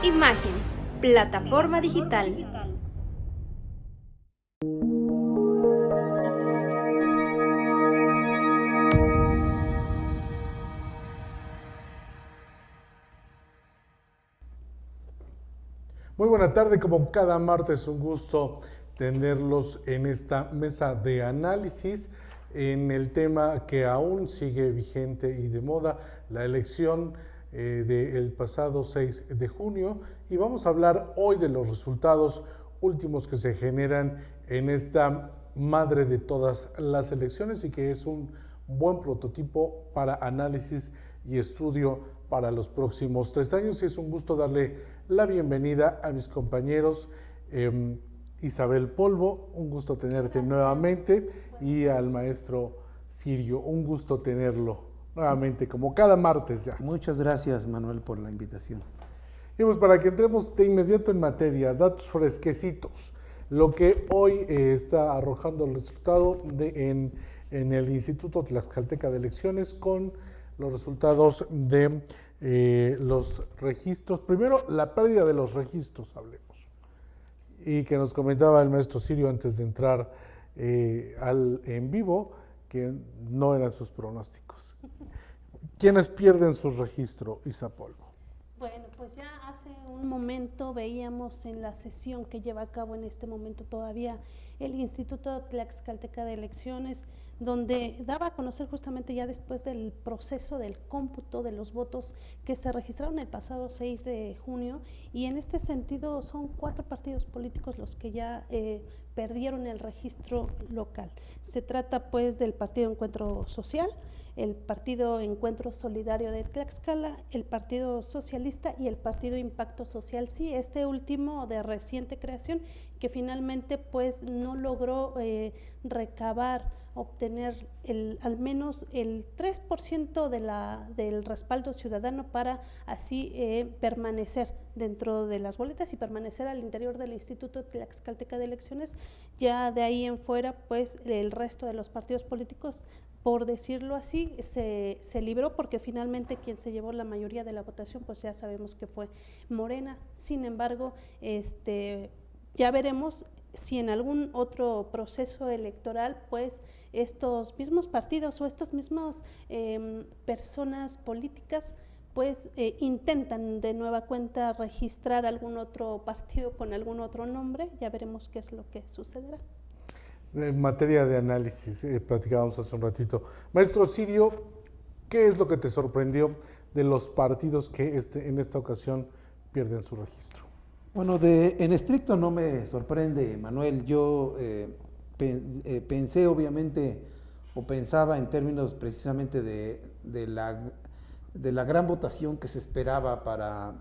Imagen, plataforma digital. Muy buena tarde, como cada martes, un gusto tenerlos en esta mesa de análisis en el tema que aún sigue vigente y de moda, la elección del pasado 6 de junio, y vamos a hablar hoy de los resultados últimos que se generan en esta madre de todas las elecciones y que es un buen prototipo para análisis y estudio para los próximos 3 años. Y es un gusto darle la bienvenida a mis compañeros Isabel Polvo, un gusto tenerte nuevamente, y al maestro Sirio, un gusto tenerlo nuevamente, como cada martes ya. Muchas gracias, Manuel, por la invitación. Y pues para que entremos de inmediato en materia, datos fresquecitos, lo que hoy está arrojando el resultado en el Instituto Tlaxcalteca de Elecciones con los resultados de los registros. Primero, la pérdida de los registros, hablemos. Y que nos comentaba el maestro Sirio antes de entrar en vivo, que no eran sus pronósticos. ¿Quiénes pierden su registro, Isapolvo? Bueno, pues ya hace un momento veíamos en la sesión que lleva a cabo en este momento todavía el Instituto Tlaxcalteca de Elecciones, donde daba a conocer justamente ya después del proceso del cómputo de los votos que se registraron el pasado 6 de junio, y en este sentido son 4 partidos políticos los que ya perdieron el registro local. Se trata pues del Partido Encuentro Social, el Partido Encuentro Solidario de Tlaxcala, el Partido Socialista y el Partido Impacto Social, sí, este último de reciente creación, que finalmente pues no logró obtener al menos el 3% del respaldo ciudadano para así permanecer dentro de las boletas y permanecer al interior del Instituto Tlaxcalteca de Elecciones. Ya de ahí en fuera pues el resto de los partidos políticos, por decirlo así, se libró, porque finalmente quien se llevó la mayoría de la votación pues ya sabemos que fue Morena. Sin embargo, ya veremos si en algún otro proceso electoral pues estos mismos partidos o estas mismas personas políticas pues intentan de nueva cuenta registrar algún otro partido con algún otro nombre. Ya veremos qué es lo que sucederá. En materia de análisis, platicábamos hace un ratito. Maestro Sirio, ¿qué es lo que te sorprendió de los partidos que en esta ocasión pierden su registro? Bueno, en estricto no me sorprende, Manuel. Yo pensé obviamente, o pensaba en términos precisamente de la gran votación que se esperaba para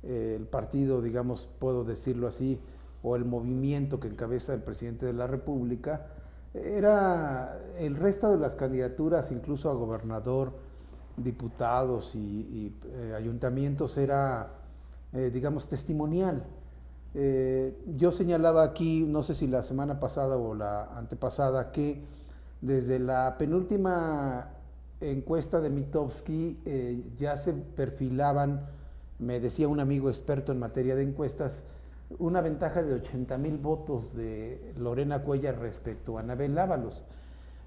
el partido, digamos, puedo decirlo así, o el movimiento que encabeza el presidente de la República. Era el resto de las candidaturas, incluso a gobernador, diputados y ayuntamientos, era, digamos, testimonial. Yo señalaba aquí, no sé si la semana pasada o la antepasada, que desde la penúltima encuesta de Mitofsky ya se perfilaban, me decía un amigo experto en materia de encuestas, una ventaja de 80,000 votos de Lorena Cuellar respecto a Anabel Ábalos.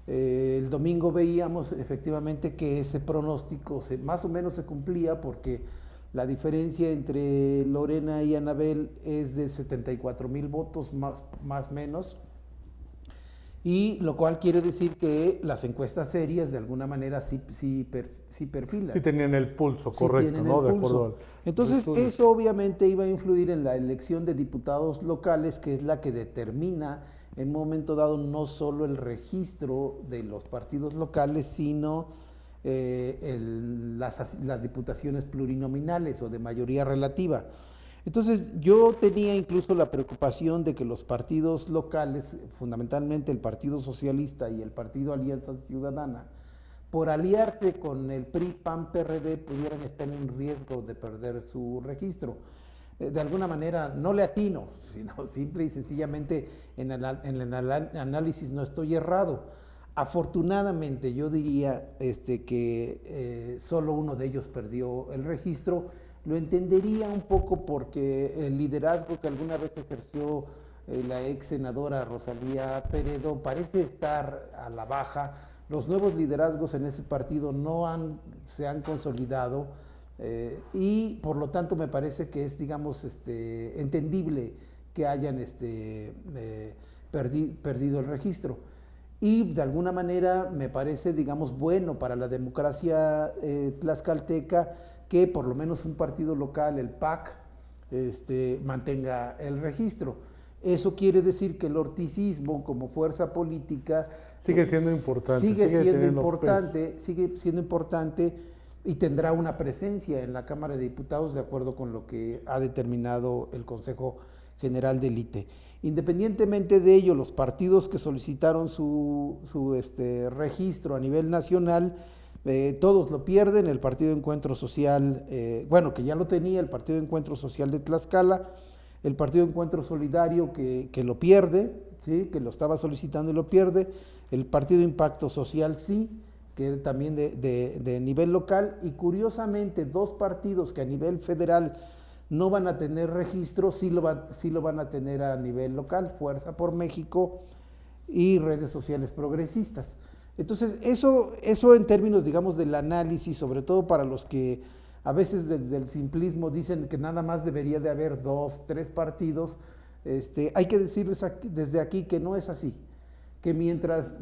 El domingo veíamos efectivamente que ese pronóstico más o menos se cumplía, porque la diferencia entre Lorena y Anabel es de 74,000 votos más menos, y lo cual quiere decir que las encuestas serias de alguna manera sí perfilan. Sí tenían el pulso, correcto, tienen ¿no? el De pulso. acuerdo. Entonces, eso obviamente iba a influir en la elección de diputados locales, que es la que determina en un momento dado no solo el registro de los partidos locales, sino las diputaciones plurinominales o de mayoría relativa. Entonces, yo tenía incluso la preocupación de que los partidos locales, fundamentalmente el Partido Socialista y el Partido Alianza Ciudadana, por aliarse con el PRI, PAN, PRD, pudieran estar en riesgo de perder su registro. De alguna manera, no le atino, sino simple y sencillamente en el análisis no estoy errado. Afortunadamente, yo diría que solo uno de ellos perdió el registro, lo entendería un poco porque el liderazgo que alguna vez ejerció la ex senadora Rosalía Peredo parece estar a la baja. Los nuevos liderazgos en ese partido se han consolidado y por lo tanto me parece que es, digamos, entendible que hayan perdido el registro. Y de alguna manera me parece, digamos, bueno para la democracia tlaxcalteca que por lo menos un partido local, el PAC, mantenga el registro. Eso quiere decir que el orticismo como fuerza política sigue siendo importante. Sigue siendo importante y tendrá una presencia en la Cámara de Diputados de acuerdo con lo que ha determinado el Consejo General del ITE. Independientemente de ello, los partidos que solicitaron su registro a nivel nacional, todos lo pierden. El Partido de Encuentro Social, que ya lo tenía, el Partido de Encuentro Social de Tlaxcala, el Partido de Encuentro Solidario que lo pierde, ¿sí? Que lo estaba solicitando y lo pierde, el Partido de Impacto Social sí, que también de nivel local, y curiosamente 2 partidos que a nivel federal no van a tener registro, sí lo van a tener a nivel local, Fuerza por México y Redes Sociales Progresistas. Entonces, eso en términos, digamos, del análisis, sobre todo para los que a veces desde el simplismo dicen que nada más debería de haber 2, 3 partidos, hay que decirles desde aquí que no es así, que mientras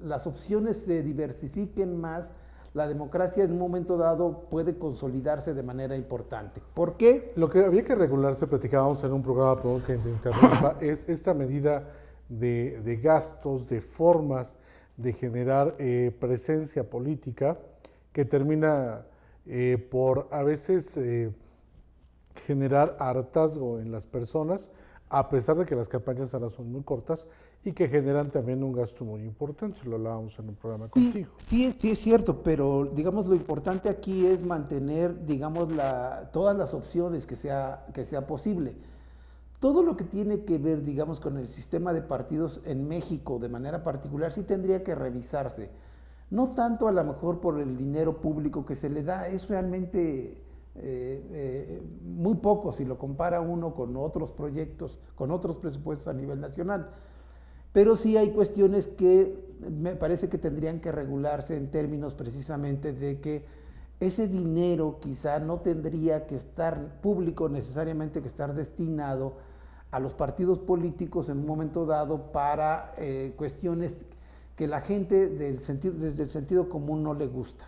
las opciones se diversifiquen más, la democracia en un momento dado puede consolidarse de manera importante. ¿Por qué? Lo que había que regularse, platicábamos en un programa, perdón que se interrumpa, es esta medida de gastos, de formas de generar presencia política que termina por a veces generar hartazgo en las personas, a pesar de que las campañas ahora son muy cortas y que generan también un gasto muy importante. Lo hablábamos en un programa contigo. Sí, es cierto, pero digamos lo importante aquí es mantener, digamos, todas las opciones que sea posible. Todo lo que tiene que ver, digamos, con el sistema de partidos en México de manera particular sí tendría que revisarse. No tanto a lo mejor por el dinero público que se le da, es realmente muy poco si lo compara uno con otros proyectos, con otros presupuestos a nivel nacional. Pero sí hay cuestiones que me parece que tendrían que regularse en términos precisamente de que ese dinero quizá no tendría que estar público, necesariamente que estar destinado a los partidos políticos en un momento dado para cuestiones que la gente desde el sentido común no le gusta.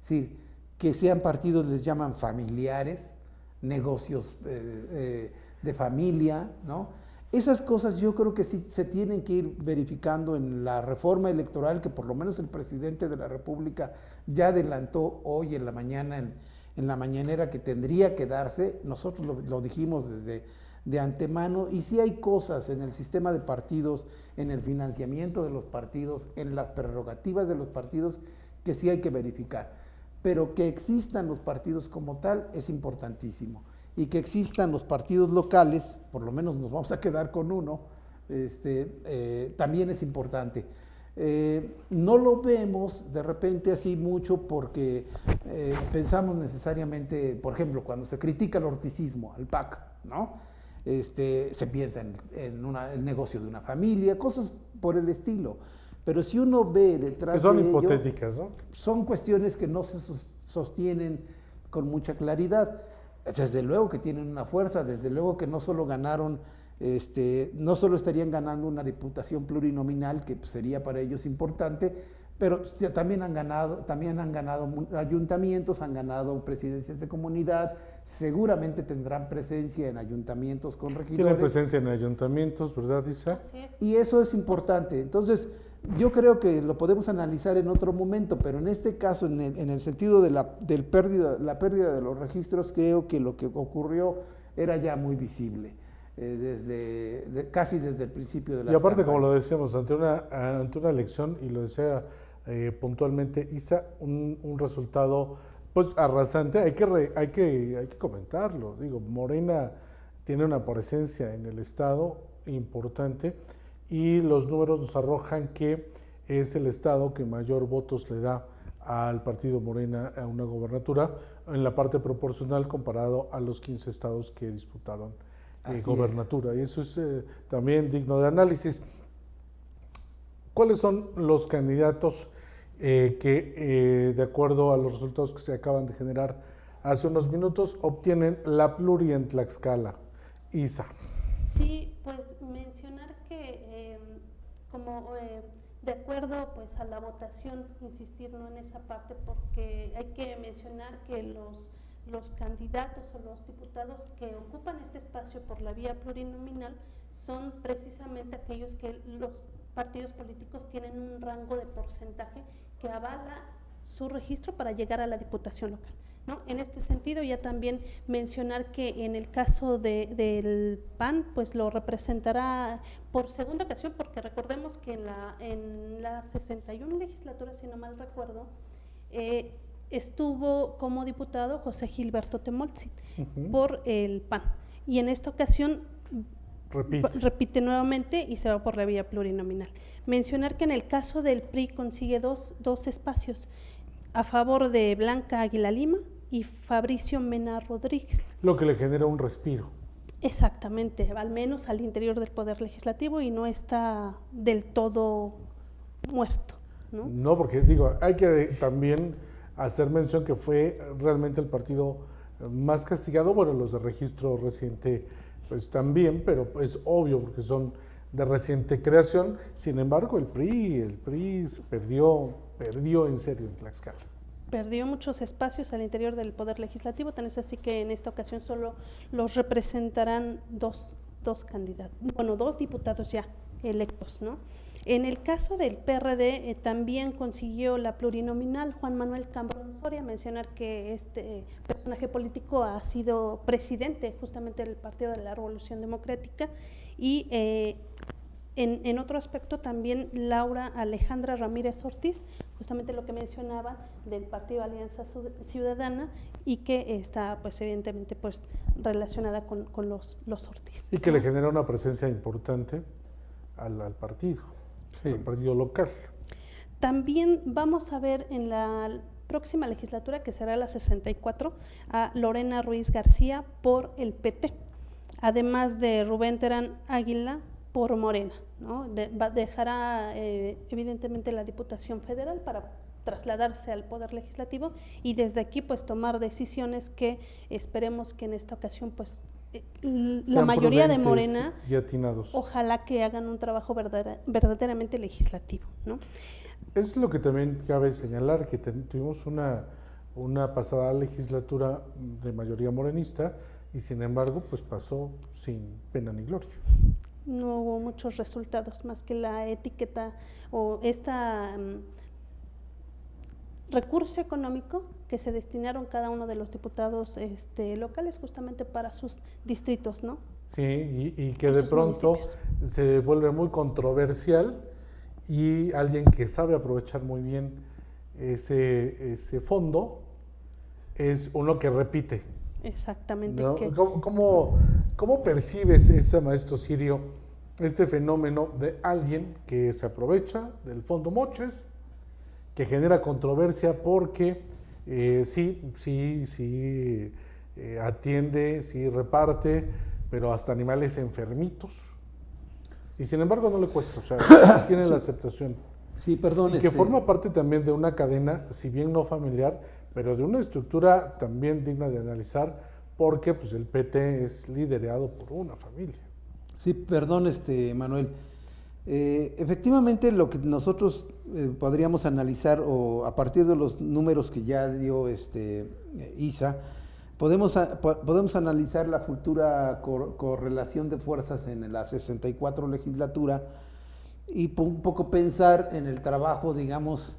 Es decir, que sean partidos, les llaman familiares, negocios de familia, ¿no? Esas cosas yo creo que sí se tienen que ir verificando en la reforma electoral que por lo menos el presidente de la República ya adelantó hoy en la mañana, en la mañanera, que tendría que darse. Nosotros lo dijimos de antemano, y sí hay cosas en el sistema de partidos, en el financiamiento de los partidos, en las prerrogativas de los partidos que sí hay que verificar. Pero que existan los partidos como tal es importantísimo. Y que existan los partidos locales, por lo menos nos vamos a quedar con uno, también es importante. No lo vemos de repente así mucho porque pensamos necesariamente, por ejemplo, cuando se critica el orticismo, al PAC, ¿no? Se piensa en el negocio de una familia, cosas por el estilo. Pero si uno ve detrás de ello... Que son hipotéticas, ¿no? Son cuestiones que no se sostienen con mucha claridad. Desde luego que tienen una fuerza, desde luego que no solo ganaron, no solo estarían ganando una diputación plurinominal, que sería para ellos importante, pero también han ganado ayuntamientos, han ganado presidencias de comunidad, seguramente tendrán presencia en ayuntamientos con regidores. Tienen presencia en ayuntamientos, ¿verdad, Isa? Así es. Y eso es importante. Entonces, yo creo que lo podemos analizar en otro momento, pero en este caso, en el sentido de la pérdida de los registros, creo que lo que ocurrió era ya muy visible, casi desde el principio de la. Y aparte, como lo decíamos, ante una elección, y lo decía puntualmente Isa, un resultado pues arrasante. Hay que comentarlo. Digo, Morena tiene una presencia en el estado importante, y los números nos arrojan que es el estado que mayor votos le da al partido Morena a una gobernatura en la parte proporcional comparado a los 15 estados que disputaron gobernatura. Y eso es también digno de análisis. ¿Cuáles son los candidatos que, de acuerdo a los resultados que se acaban de generar hace unos minutos, obtienen la pluri en Tlaxcala? Isa. Sí, pues mencionar que de acuerdo pues a la votación, insistir ¿no? en esa parte, porque hay que mencionar que los candidatos o los diputados que ocupan este espacio por la vía plurinominal son precisamente aquellos que los partidos políticos tienen un rango de porcentaje que avala su registro para llegar a la diputación local, ¿no? En este sentido, ya también mencionar que en el caso del PAN, pues lo representará por segunda ocasión, porque recordemos que en la 61 legislatura, si no mal recuerdo, estuvo como diputado José Gilberto Temoltzin por el PAN, y en esta ocasión repite nuevamente y se va por la vía plurinominal. Mencionar que en el caso del PRI consigue dos espacios a favor de Blanca Águila Lima y Fabricio Mena Rodríguez. Lo que le genera un respiro. Exactamente, al menos al interior del Poder Legislativo, y no está del todo muerto, ¿no? No, porque digo, hay que también hacer mención que fue realmente el partido más castigado. Bueno, los de registro reciente pues también, pero es obvio porque son de reciente creación. Sin embargo, el PRI perdió en serio en Tlaxcala. Perdió muchos espacios al interior del Poder Legislativo, tan es así que en esta ocasión solo los representarán dos candidatos, bueno, 2 diputados ya electos, ¿no? En el caso del PRD también consiguió la plurinominal Juan Manuel Cambrón Soria. Mencionar que este personaje político ha sido presidente justamente del Partido de la Revolución Democrática, y en otro aspecto también Laura Alejandra Ramírez Ortiz, justamente lo que mencionaba del Partido Alianza Ciudadana, y que está pues evidentemente pues relacionada con los Ortiz. Y que le genera una presencia importante al partido, sí, al partido local. También vamos a ver en la próxima legislatura, que será la 64, a Lorena Ruiz García por el PT, además de Rubén Terán Águila por Morena, ¿no? Dejará evidentemente la Diputación Federal para trasladarse al Poder Legislativo, y desde aquí pues tomar decisiones que esperemos que en esta ocasión pues la mayoría de Morena, y atinados, ojalá que hagan un trabajo verdaderamente legislativo, ¿no? Es lo que también cabe señalar, que tuvimos una pasada legislatura de mayoría morenista, y sin embargo pues pasó sin pena ni gloria. No hubo muchos resultados más que la etiqueta o recurso económico que se destinaron cada uno de los diputados locales justamente para sus distritos, ¿no? Sí, y que de pronto se vuelve muy controversial, y alguien que sabe aprovechar muy bien ese fondo es uno que repite. Exactamente. ¿No? ¿Cómo percibes ese, maestro Sirio, este fenómeno de alguien que se aprovecha del fondo Moches, que genera controversia porque sí atiende, sí reparte, pero hasta animales enfermitos, y sin embargo no le cuesta, o sea, tiene la aceptación? Sí, perdón. Y que forma parte también de una cadena, si bien no familiar, pero de una estructura también digna de analizar, porque pues el PT es liderado por una familia. Sí, perdón, Manuel. Efectivamente, lo que nosotros podríamos analizar, o a partir de los números que ya dio Isa, podemos analizar la futura correlación de fuerzas en la 64 legislatura, y un poco pensar en el trabajo, digamos,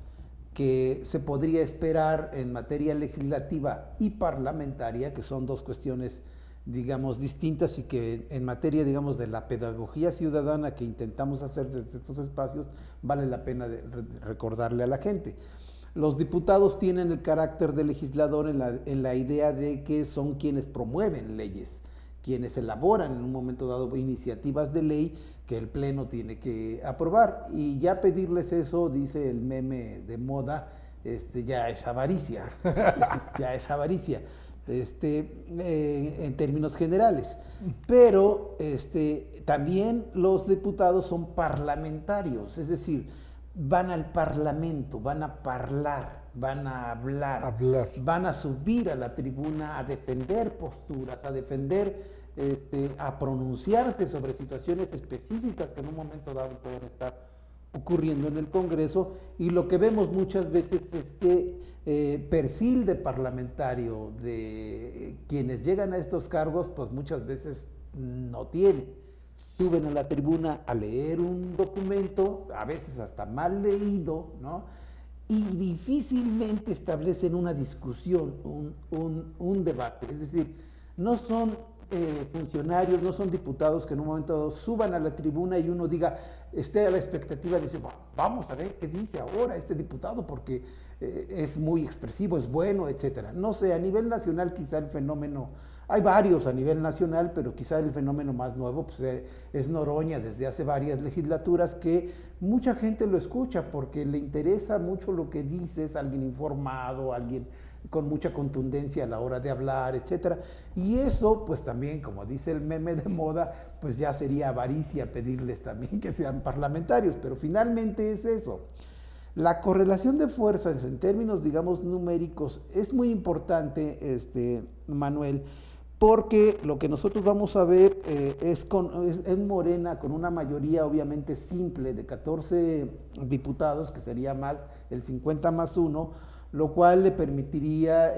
que se podría esperar en materia legislativa y parlamentaria, que son dos cuestiones, digamos, distintas, y que en materia, digamos, de la pedagogía ciudadana que intentamos hacer desde estos espacios, vale la pena recordarle a la gente. Los diputados tienen el carácter de legislador en la idea de que son quienes promueven leyes, quienes elaboran en un momento dado iniciativas de ley que el Pleno tiene que aprobar, y ya pedirles eso, dice el meme de moda, ya es avaricia, ya es avaricia, en términos generales. Pero también los diputados son parlamentarios, es decir, van al parlamento, van a hablar, van a subir a la tribuna a defender posturas, a defender, a pronunciarse sobre situaciones específicas que en un momento dado pueden estar ocurriendo en el Congreso, y lo que vemos muchas veces es que perfil de parlamentario de quienes llegan a estos cargos, pues muchas veces no tienen. Suben a la tribuna a leer un documento, a veces hasta mal leído, ¿no? Y difícilmente establecen una discusión, un debate. Es decir, no son funcionarios, no son diputados que en un momento dado suban a la tribuna y uno diga, esté a la expectativa de decir, vamos a ver qué dice ahora este diputado porque es muy expresivo, es bueno, etcétera. No sé, a nivel nacional quizá el fenómeno, hay varios a nivel nacional, pero quizá el fenómeno más nuevo pues, es Noroña desde hace varias legislaturas, que mucha gente lo escucha porque le interesa mucho lo que dice, es alguien informado, alguien con mucha contundencia a la hora de hablar, etcétera. Y eso, pues también, como dice el meme de moda, pues ya sería avaricia pedirles también que sean parlamentarios, pero finalmente es eso. La correlación de fuerzas en términos, digamos, numéricos es muy importante, Manuel, porque lo que nosotros vamos a ver es Morena con una mayoría obviamente simple de 14 diputados, que sería más el 50 más 1, lo cual le permitiría,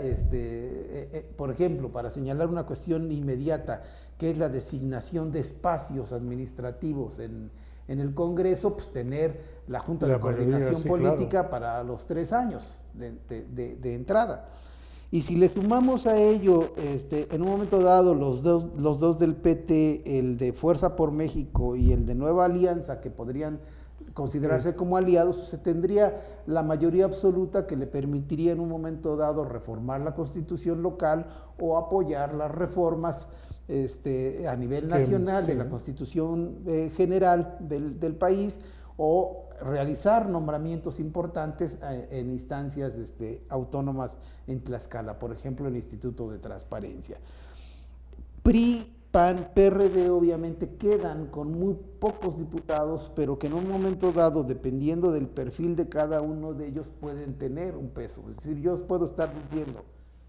por ejemplo, para señalar una cuestión inmediata, que es la designación de espacios administrativos en el Congreso, pues tener la Junta de Coordinación Política para los 3 años de entrada. Y si le sumamos a ello, en un momento dado, los dos del PT, el de Fuerza por México y el de Nueva Alianza, que podrían considerarse como aliados, se tendría la mayoría absoluta que le permitiría en un momento dado reformar la Constitución local o apoyar las reformas a nivel nacional de la Constitución general del país, o realizar nombramientos importantes en instancias autónomas en Tlaxcala, por ejemplo el Instituto de Transparencia. PRI, PAN, PRD obviamente quedan con muy pocos diputados, pero que en un momento dado, dependiendo del perfil de cada uno de ellos, pueden tener un peso. Es decir, yo puedo estar diciendo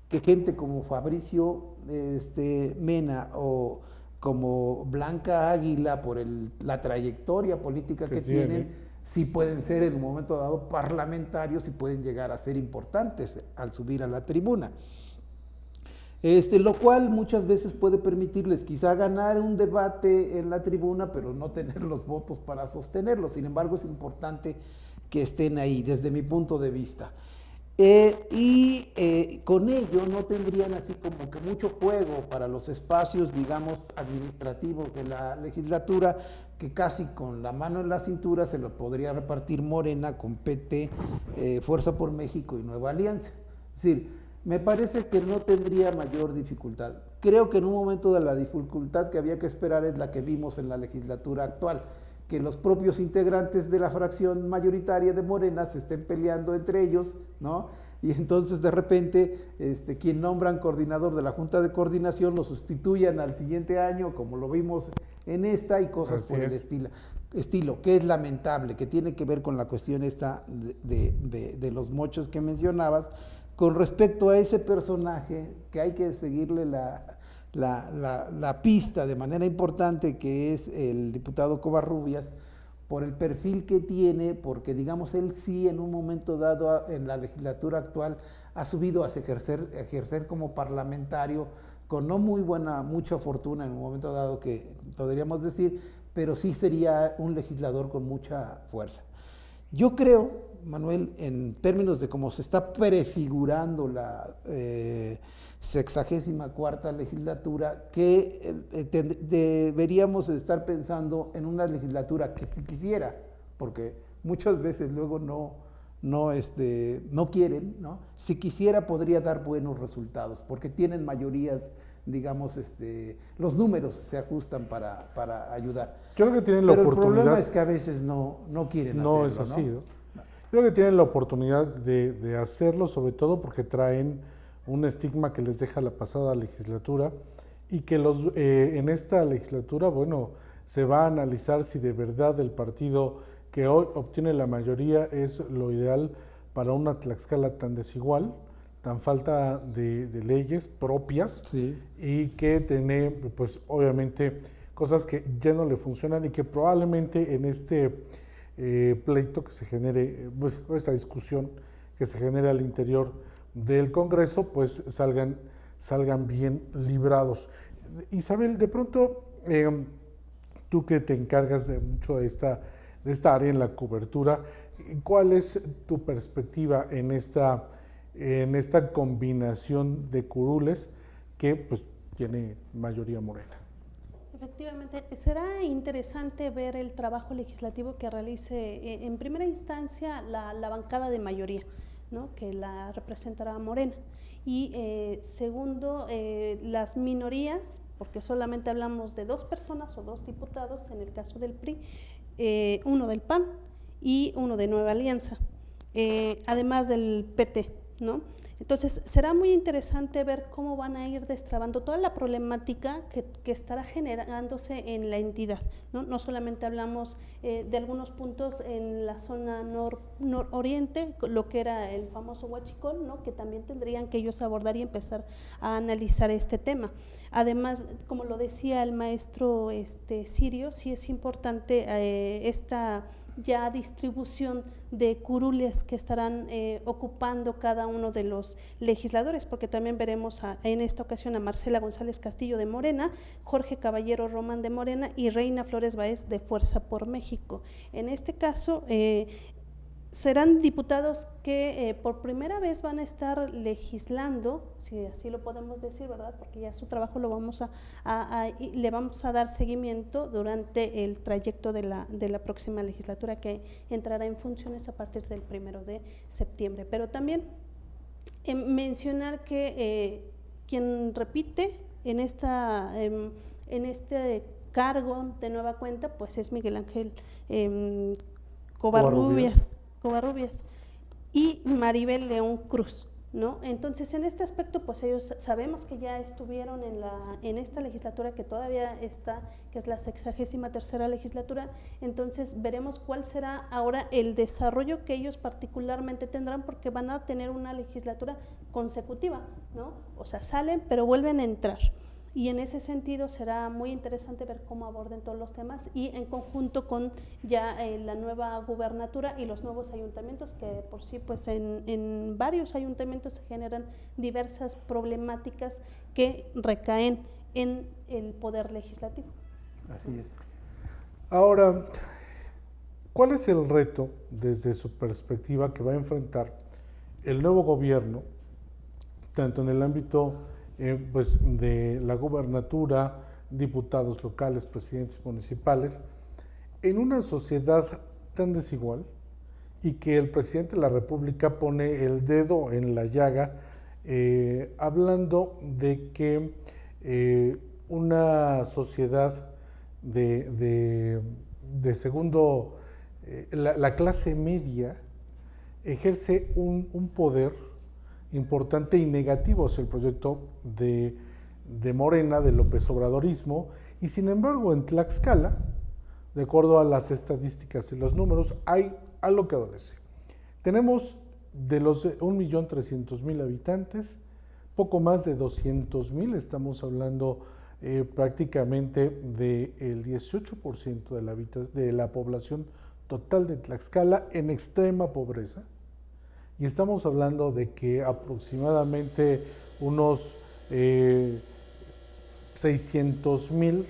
que gente como Fabricio Mena o como Blanca Águila, por la trayectoria política que tienen, sí pueden ser en un momento dado parlamentarios y pueden llegar a ser importantes al subir a la tribuna. Lo cual muchas veces puede permitirles quizá ganar un debate en la tribuna, pero no tener los votos para sostenerlo. Sin embargo, es importante que estén ahí, desde mi punto de vista. Con ello no tendrían así como que mucho juego para los espacios, digamos, administrativos de la legislatura, que casi con la mano en la cintura se lo podría repartir Morena con PT, Fuerza por México y Nueva Alianza. Es decir, me parece que no tendría mayor dificultad. Creo que en un momento de la dificultad que había que esperar es la que vimos en la legislatura actual, que los propios integrantes de la fracción mayoritaria de Morena se estén peleando entre ellos, ¿no? Y entonces de repente quien nombran coordinador de la Junta de Coordinación lo sustituyan al siguiente año, como lo vimos en esta, y cosas por el estilo, que es lamentable, que tiene que ver con la cuestión esta de los mochos que mencionabas, con respecto a ese personaje que hay que seguirle la pista de manera importante, que es el diputado Covarrubias, por el perfil que tiene, porque digamos él sí en un momento dado en la legislatura actual ha subido a ejercer como parlamentario con no mucha fortuna en un momento dado, que podríamos decir, pero sí sería un legislador con mucha fuerza. Yo creo, Manuel, en términos de cómo se está prefigurando la 64ª legislatura, que deberíamos estar pensando en una legislatura que si quisiera, porque muchas veces luego no quieren, ¿no? Si quisiera podría dar buenos resultados, porque tienen mayorías, digamos, los números se ajustan para ayudar. Creo que tienen la oportunidad. Pero el problema es que a veces no quieren hacerlo, es así, ¿no? Creo que tienen la oportunidad de hacerlo, sobre todo porque traen un estigma que les deja la pasada legislatura y que en esta legislatura, bueno, se va a analizar si de verdad el partido que hoy obtiene la mayoría es lo ideal para una Tlaxcala tan desigual, tan falta de leyes propias, Sí. y que tiene, pues obviamente, cosas que ya no le funcionan y que probablemente en este pleito que se genere, pues, esta discusión que se genere al interior del Congreso, pues salgan bien librados. Isabel, de pronto, tú que te encargas de mucho de esta área en la cobertura, ¿cuál es tu perspectiva en esta combinación de curules que pues tiene mayoría morena? Efectivamente, será interesante ver el trabajo legislativo que realice en primera instancia la bancada de mayoría, ¿no?, que la representará Morena. Y segundo, las minorías, porque solamente hablamos de 2 personas o 2 diputados, en el caso del PRI, uno del PAN y uno de Nueva Alianza, además del PT, ¿no? Entonces, será muy interesante ver cómo van a ir destrabando toda la problemática que estará generándose en la entidad, ¿no? No solamente hablamos de algunos puntos en la zona nororiente, lo que era el famoso Huachicol, ¿no?, que también tendrían que ellos abordar y empezar a analizar este tema. Además, como lo decía el maestro Sirio, sí es importante esta ya distribución de curules que estarán ocupando cada uno de los legisladores, porque también veremos en esta ocasión a Marcela González Castillo de Morena, Jorge Caballero Román de Morena y Reina Flores Báez de Fuerza por México. En este caso, serán diputados que por primera vez van a estar legislando, si así lo podemos decir, ¿verdad?, porque ya su trabajo le vamos a dar seguimiento durante el trayecto de la próxima legislatura, que entrará en funciones a partir del 1 de septiembre. Pero también mencionar que quien repite en este cargo de nueva cuenta, pues es Miguel Ángel Covarrubias y Maribel León Cruz, ¿no? Entonces, en este aspecto, pues ellos sabemos que ya estuvieron en esta legislatura que todavía está, que es la 63ª legislatura. Entonces, veremos cuál será ahora el desarrollo que ellos particularmente tendrán, porque van a tener una legislatura consecutiva, ¿no? O sea, salen, pero vuelven a entrar. Y en ese sentido será muy interesante ver cómo aborden todos los temas, y en conjunto con ya la nueva gubernatura y los nuevos ayuntamientos, que por sí, pues en varios ayuntamientos se generan diversas problemáticas que recaen en el poder legislativo. Así es. Ahora, ¿cuál es el reto desde su perspectiva que va a enfrentar el nuevo gobierno, tanto en el ámbito pues de la gubernatura, diputados locales, presidentes municipales, en una sociedad tan desigual, y que el presidente de la República pone el dedo en la llaga, hablando de que una sociedad de segundo, la clase media ejerce un poder importante y negativo hacia el proyecto de Morena, de López Obradorismo, y sin embargo en Tlaxcala, de acuerdo a las estadísticas y los números, hay algo que adolece. Tenemos de los 1.300.000 habitantes, poco más de 200.000, estamos hablando prácticamente del 18% de la población total de Tlaxcala en extrema pobreza. Y estamos hablando de que aproximadamente unos 600.000,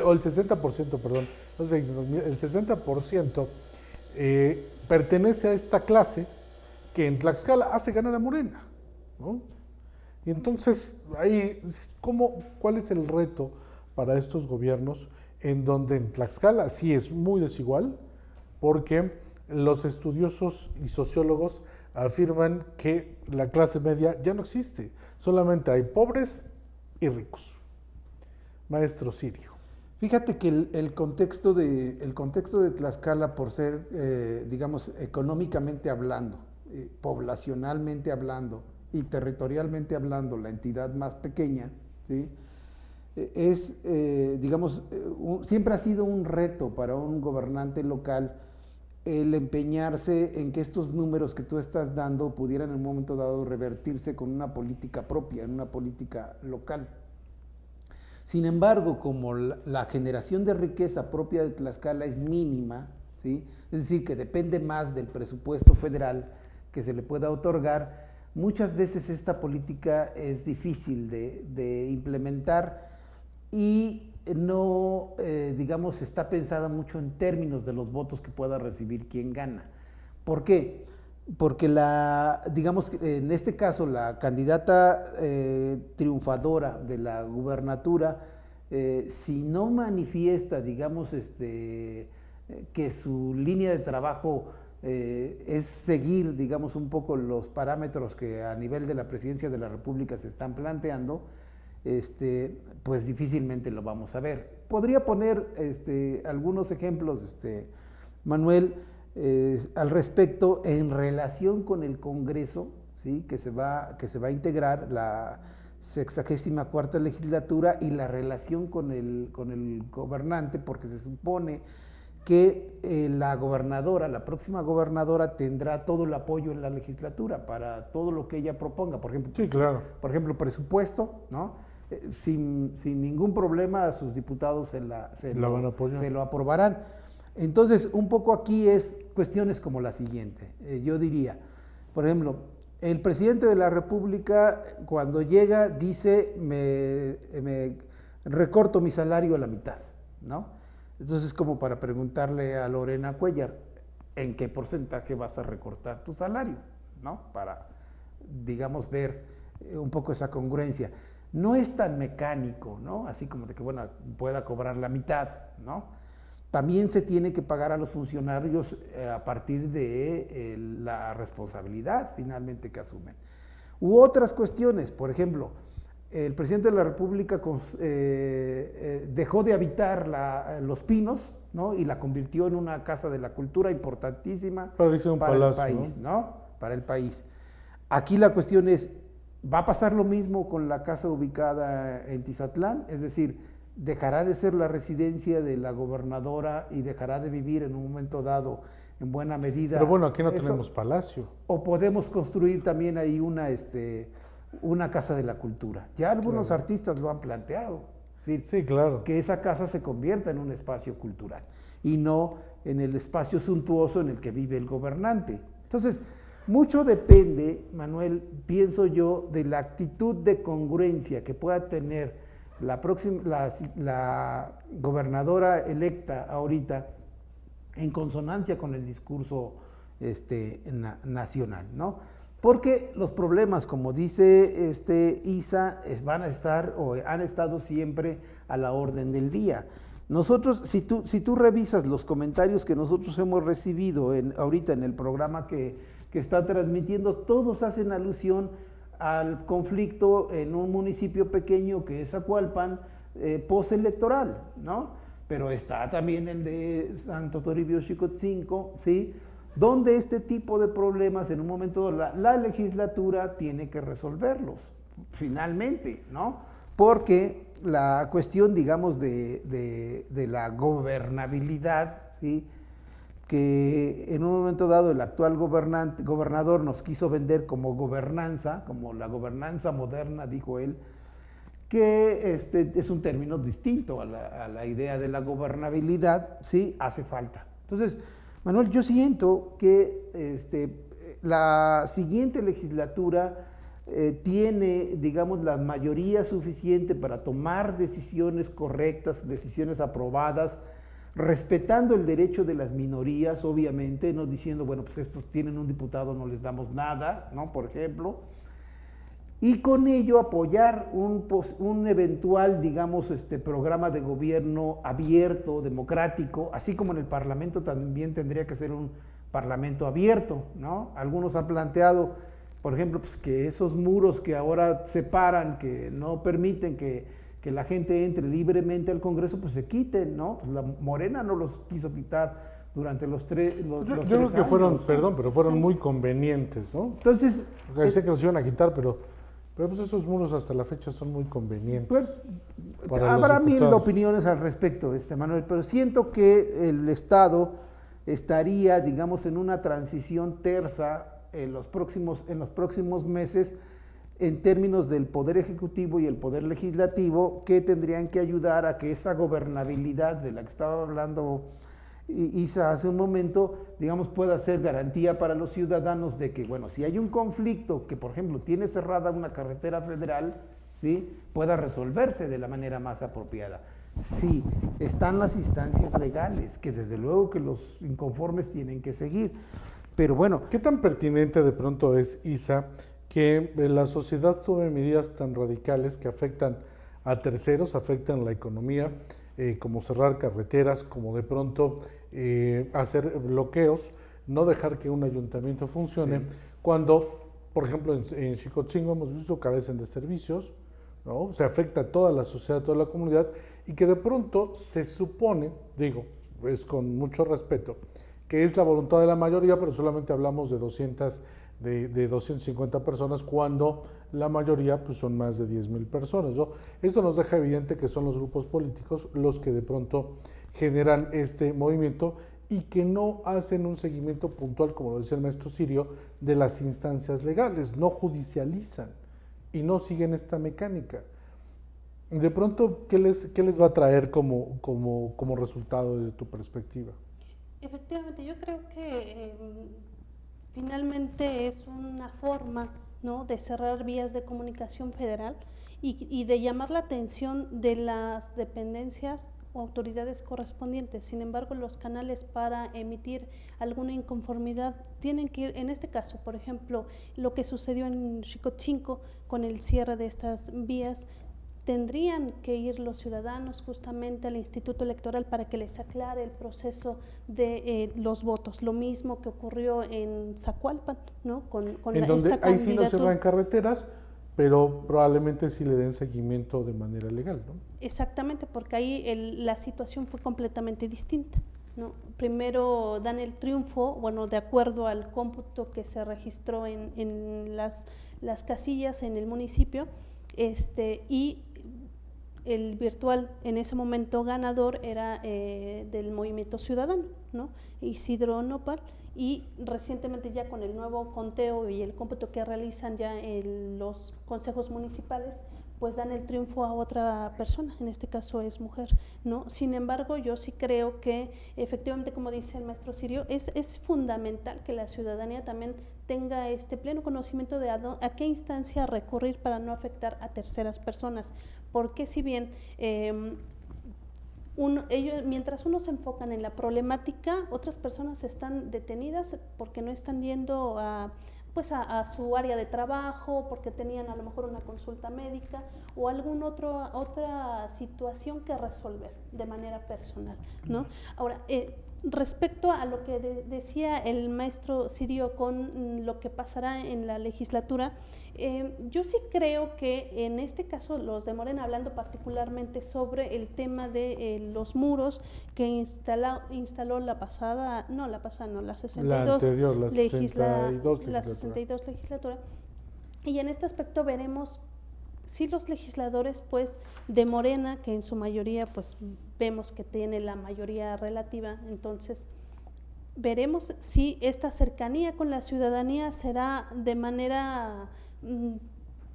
o el 60%, perdón, no 600.000, el 60% pertenece a esta clase que en Tlaxcala hace ganar a Morena, ¿no? Y entonces, ahí, ¿cuál es el reto para estos gobiernos en donde en Tlaxcala sí es muy desigual? Porque los estudiosos y sociólogos afirman que la clase media ya no existe, solamente hay pobres y ricos. Maestro Sirio. Fíjate que el contexto de Tlaxcala, por ser, digamos, económicamente hablando, poblacionalmente hablando y territorialmente hablando, la entidad más pequeña, ¿sí? Digamos, siempre ha sido un reto para un gobernante local el empeñarse en que estos números que tú estás dando pudieran en un momento dado revertirse con una política propia, en una política local. Sin embargo, como la generación de riqueza propia de Tlaxcala es mínima, ¿sí? Es decir, que depende más del presupuesto federal que se le pueda otorgar, muchas veces esta política es difícil de implementar y no, digamos, está pensada mucho en términos de los votos que pueda recibir quien gana. ¿Por qué? Porque digamos, en este caso, la candidata triunfadora de la gubernatura, si no manifiesta, digamos, que su línea de trabajo es seguir, digamos, un poco los parámetros que a nivel de la presidencia de la República se están planteando, pues difícilmente lo vamos a ver. Podría poner algunos ejemplos, Manuel, al respecto en relación con el Congreso, ¿sí? que se va a integrar la 64ª legislatura y la relación con el gobernante, porque se supone que la próxima gobernadora tendrá todo el apoyo en la legislatura para todo lo que ella proponga, por ejemplo, sí, claro. Por ejemplo, presupuesto, ¿no? Sin ningún problema sus diputados se lo aprobarán. Entonces, un poco aquí es cuestiones como la siguiente. Yo diría, por ejemplo, el presidente de la República cuando llega dice, me recorto mi salario a la mitad, ¿no? Entonces, como para preguntarle a Lorena Cuéllar, ¿en qué porcentaje vas a recortar tu salario? ¿No? Para, digamos, ver un poco esa congruencia. No es tan mecánico, ¿no? Así como de que, bueno, pueda cobrar la mitad, ¿no? También se tiene que pagar a los funcionarios a partir de la responsabilidad finalmente que asumen. U otras cuestiones, por ejemplo, el presidente de la República dejó de habitar Los Pinos, ¿no? Y la convirtió en una casa de la cultura importantísima para el país, ¿no? Para el país. Aquí la cuestión es, ¿va a pasar lo mismo con la casa ubicada en Tizatlán? Es decir, dejará de ser la residencia de la gobernadora y dejará de vivir en un momento dado en buena medida. Pero bueno, aquí no tenemos palacio. O podemos construir también ahí una casa de la cultura. Ya algunos artistas lo han planteado. Es decir, sí, claro. Que esa casa se convierta en un espacio cultural y no en el espacio suntuoso en el que vive el gobernante. Entonces, mucho depende, Manuel, pienso yo, de la actitud de congruencia que pueda tener la gobernadora electa ahorita en consonancia con el discurso nacional, ¿no? Porque los problemas, como dice Isa, van a estar o han estado siempre a la orden del día. Nosotros, si tú revisas los comentarios que nosotros hemos recibido ahorita en el programa que está transmitiendo, todos hacen alusión al conflicto en un municipio pequeño que es Zacualpan, postelectoral, ¿no? Pero está también el de Santo Toribio Xicotzinco, ¿sí? Donde este tipo de problemas en un momento la legislatura tiene que resolverlos, finalmente, ¿no? Porque la cuestión, digamos, de la gobernabilidad, ¿sí? Que en un momento dado el actual gobernador nos quiso vender como gobernanza, como la gobernanza moderna, dijo él, que es un término distinto a la idea de la gobernabilidad, sí, hace falta. Entonces, Manuel, yo siento que la siguiente legislatura tiene, digamos, la mayoría suficiente para tomar decisiones correctas, decisiones aprobadas, respetando el derecho de las minorías, obviamente, no diciendo, bueno, pues estos tienen un diputado, no les damos nada, ¿no? Por ejemplo, y con ello apoyar un eventual, digamos, programa de gobierno abierto, democrático, así como en el Parlamento también tendría que ser un Parlamento abierto, ¿no? Algunos han planteado, por ejemplo, pues que esos muros que ahora separan, que no permiten que que la gente entre libremente al Congreso, pues se quiten, ¿no? Pues la Morena no los quiso quitar durante los tres Yo tres creo que fueron, años. perdón, pero fueron muy convenientes, ¿no? Entonces, O sea, decía que los iban a quitar, pero pues esos muros hasta la fecha son muy convenientes. pues, para los habrá mil diputados. opiniones al respecto, Manuel, pero siento que el Estado estaría, digamos, en una transición tersa en los próximos meses en términos del Poder Ejecutivo y el Poder Legislativo, que tendrían que ayudar a que esta gobernabilidad de la que estaba hablando Isa hace un momento, digamos, pueda ser garantía para los ciudadanos de que, bueno, si hay un conflicto que, por ejemplo, tiene cerrada una carretera federal, ¿sí?, pueda resolverse de la manera más apropiada. Sí, están las instancias legales, que desde luego que los inconformes tienen que seguir, pero bueno. ¿Qué tan pertinente de pronto es, Isa, que la sociedad tome medidas tan radicales que afectan a terceros, afectan la economía, como cerrar carreteras, como de pronto hacer bloqueos, no dejar que un ayuntamiento funcione, sí, cuando, por ejemplo, en Xicotzingo hemos visto carecen de servicios, ¿no? Se afecta a toda la sociedad, a toda la comunidad, y que de pronto se supone, digo, es con mucho respeto, que es la voluntad de la mayoría, pero solamente hablamos de 250 personas, cuando la mayoría pues, son más de 10,000 personas, ¿no? Esto nos deja evidente que son los grupos políticos los que de pronto generan este movimiento y que no hacen un seguimiento puntual, como lo decía el maestro Sirio, de las instancias legales, no judicializan y no siguen esta mecánica. De pronto, ¿qué les va a traer como resultado desde tu perspectiva? Efectivamente, yo creo que finalmente es una forma, ¿no?, de cerrar vías de comunicación federal y de llamar la atención de las dependencias o autoridades correspondientes. Sin embargo, los canales para emitir alguna inconformidad tienen que ir, en este caso, por ejemplo, lo que sucedió en Xicotzingo con el cierre de estas vías, tendrían que ir los ciudadanos justamente al Instituto Electoral para que les aclare el proceso de los votos. Lo mismo que ocurrió en Zacualpan, ¿no? Con en donde esta ahí sí no candidatura. cerran carreteras, pero probablemente sí le den seguimiento de manera legal, ¿no? Exactamente, porque ahí la situación fue completamente distinta, ¿no? Primero dan el triunfo, bueno, de acuerdo al cómputo que se registró en las casillas en el municipio, y el virtual en ese momento ganador era del Movimiento Ciudadano, ¿no?, Isidro Nopal, y recientemente ya con el nuevo conteo y el cómputo que realizan ya en los consejos municipales, pues dan el triunfo a otra persona, en este caso es mujer, ¿no? Sin embargo, yo sí creo que efectivamente, como dice el maestro Sirio, es fundamental que la ciudadanía también tenga pleno conocimiento de a qué instancia recurrir para no afectar a terceras personas, porque si bien mientras unos se enfocan en la problemática, otras personas están detenidas porque no están yendo a su área de trabajo, porque tenían a lo mejor una consulta médica o alguna otra situación que resolver de manera personal, ¿no? Ahora, respecto a lo que decía el maestro Sirio con lo que pasará en la legislatura, yo sí creo que en este caso los de Morena, hablando particularmente sobre el tema de los muros que instaló la 62 legislatura, y en este aspecto veremos si los legisladores pues de Morena, que en su mayoría pues vemos que tiene la mayoría relativa, entonces veremos si esta cercanía con la ciudadanía será de manera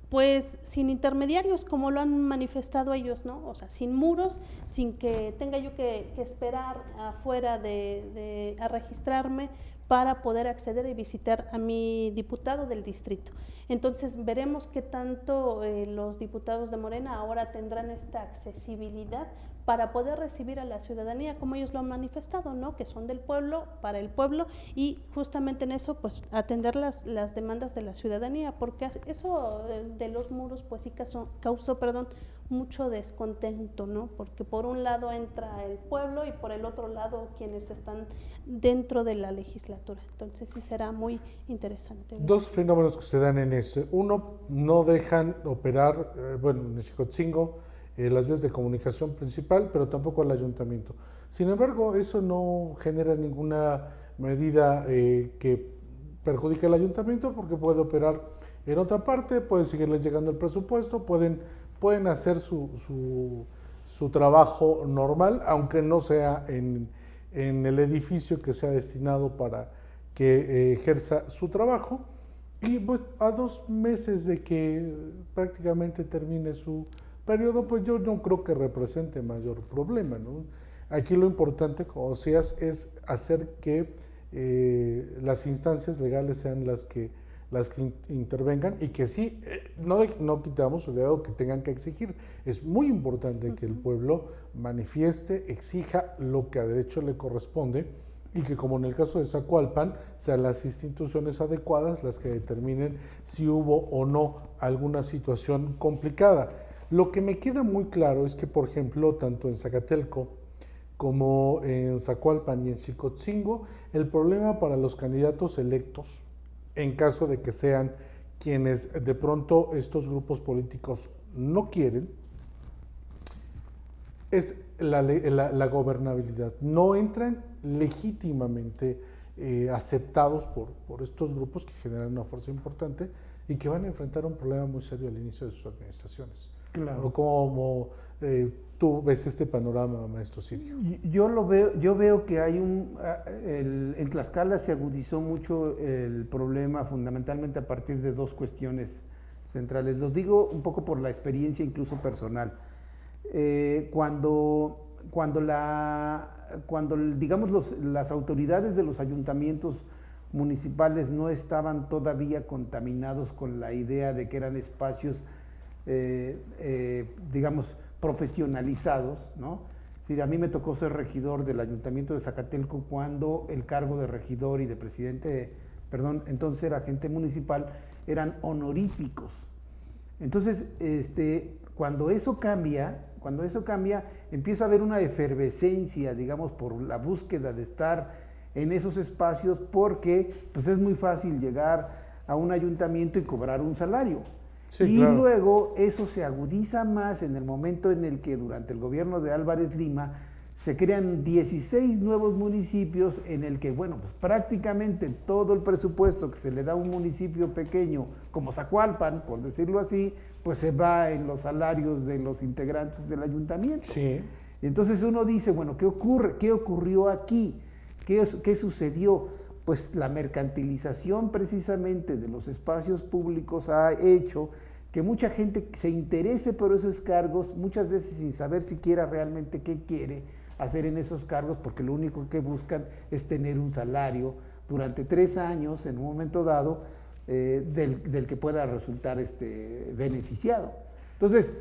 pues sin intermediarios, como lo han manifestado ellos, ¿no? O sea, sin muros, sin que tenga yo que esperar afuera a registrarme para poder acceder y visitar a mi diputado del distrito. Entonces veremos qué tanto los diputados de Morena ahora tendrán esta accesibilidad para poder recibir a la ciudadanía como ellos lo han manifestado, ¿no?, que son del pueblo, para el pueblo, y justamente en eso pues atender las demandas de la ciudadanía, porque eso de los muros pues sí causó mucho descontento, ¿no?, porque por un lado entra el pueblo y por el otro lado quienes están dentro de la legislatura. Entonces sí será muy interesante. Dos fenómenos que se dan en eso. Uno, no dejan operar, en Xicotzingo, las vías de comunicación principal, pero tampoco al ayuntamiento. Sin embargo, eso no genera ninguna medida que perjudique al ayuntamiento, porque puede operar en otra parte, puede seguirles llegando el presupuesto, pueden hacer su trabajo normal, aunque no sea en el edificio que sea destinado para que ejerza su trabajo. Y pues a 2 meses de que prácticamente termine su periodo, pues yo no creo que represente mayor problema, ¿no? Aquí lo importante, como decías, es hacer que las instancias legales sean las que intervengan, y que sí, no quitamos el dedo que tengan que exigir. Es muy importante que el pueblo manifieste, exija lo que a derecho le corresponde, y que, como en el caso de Zacualpan, sean las instituciones adecuadas las que determinen si hubo o no alguna situación complicada. Lo que me queda muy claro es que, por ejemplo, tanto en Zacatelco como en Zacualpan y en Xicotzingo, el problema para los candidatos electos, en caso de que sean quienes de pronto estos grupos políticos no quieren, es la gobernabilidad. No entran legítimamente aceptados por estos grupos que generan una fuerza importante y que van a enfrentar un problema muy serio al inicio de sus administraciones. Claro. ¿O cómo tú ves este panorama, maestro Sirio? Yo veo que hay en Tlaxcala se agudizó mucho el problema, fundamentalmente a partir de 2 cuestiones centrales. Lo digo un poco por la experiencia incluso personal. Cuando digamos las autoridades de los ayuntamientos municipales no estaban todavía contaminados con la idea de que eran espacios digamos profesionalizados, ¿no? Es decir, a mí me tocó ser regidor del Ayuntamiento de Zacatelco cuando el cargo de regidor y de presidente, perdón, entonces era agente municipal, eran honoríficos. Entonces, cuando eso cambia, empieza a haber una efervescencia, digamos, por la búsqueda de estar en esos espacios, porque pues es muy fácil llegar a un ayuntamiento y cobrar un salario. Sí, y claro, luego eso se agudiza más en el momento en el que durante el gobierno de Álvarez Lima se crean 16 nuevos municipios en el que, bueno, pues prácticamente todo el presupuesto que se le da a un municipio pequeño como Zacualpan, por decirlo así, pues se va en los salarios de los integrantes del ayuntamiento. Sí. Y entonces uno dice, bueno, ¿qué ocurre? ¿Qué ocurrió aquí? ¿Qué sucedió? Pues la mercantilización precisamente de los espacios públicos ha hecho que mucha gente se interese por esos cargos, muchas veces sin saber siquiera realmente qué quiere hacer en esos cargos, porque lo único que buscan es tener un salario durante 3 años en un momento dado del que pueda resultar beneficiado. Entonces,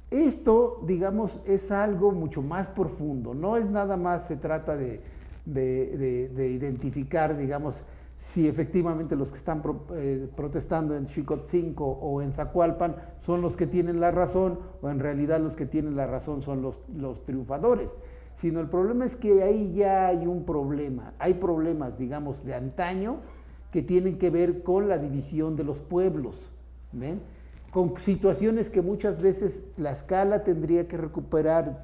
esto, digamos, es algo mucho más profundo, no es nada más, se trata de identificar, digamos, si efectivamente los que están protestando en Xicotzingo o en Zacualpan son los que tienen la razón, o en realidad los que tienen la razón son los triunfadores, sino el problema es que ahí ya hay un problema, hay problemas, digamos, de antaño que tienen que ver con la división de los pueblos, ¿ven? Con situaciones que muchas veces Tlaxcala tendría que recuperar,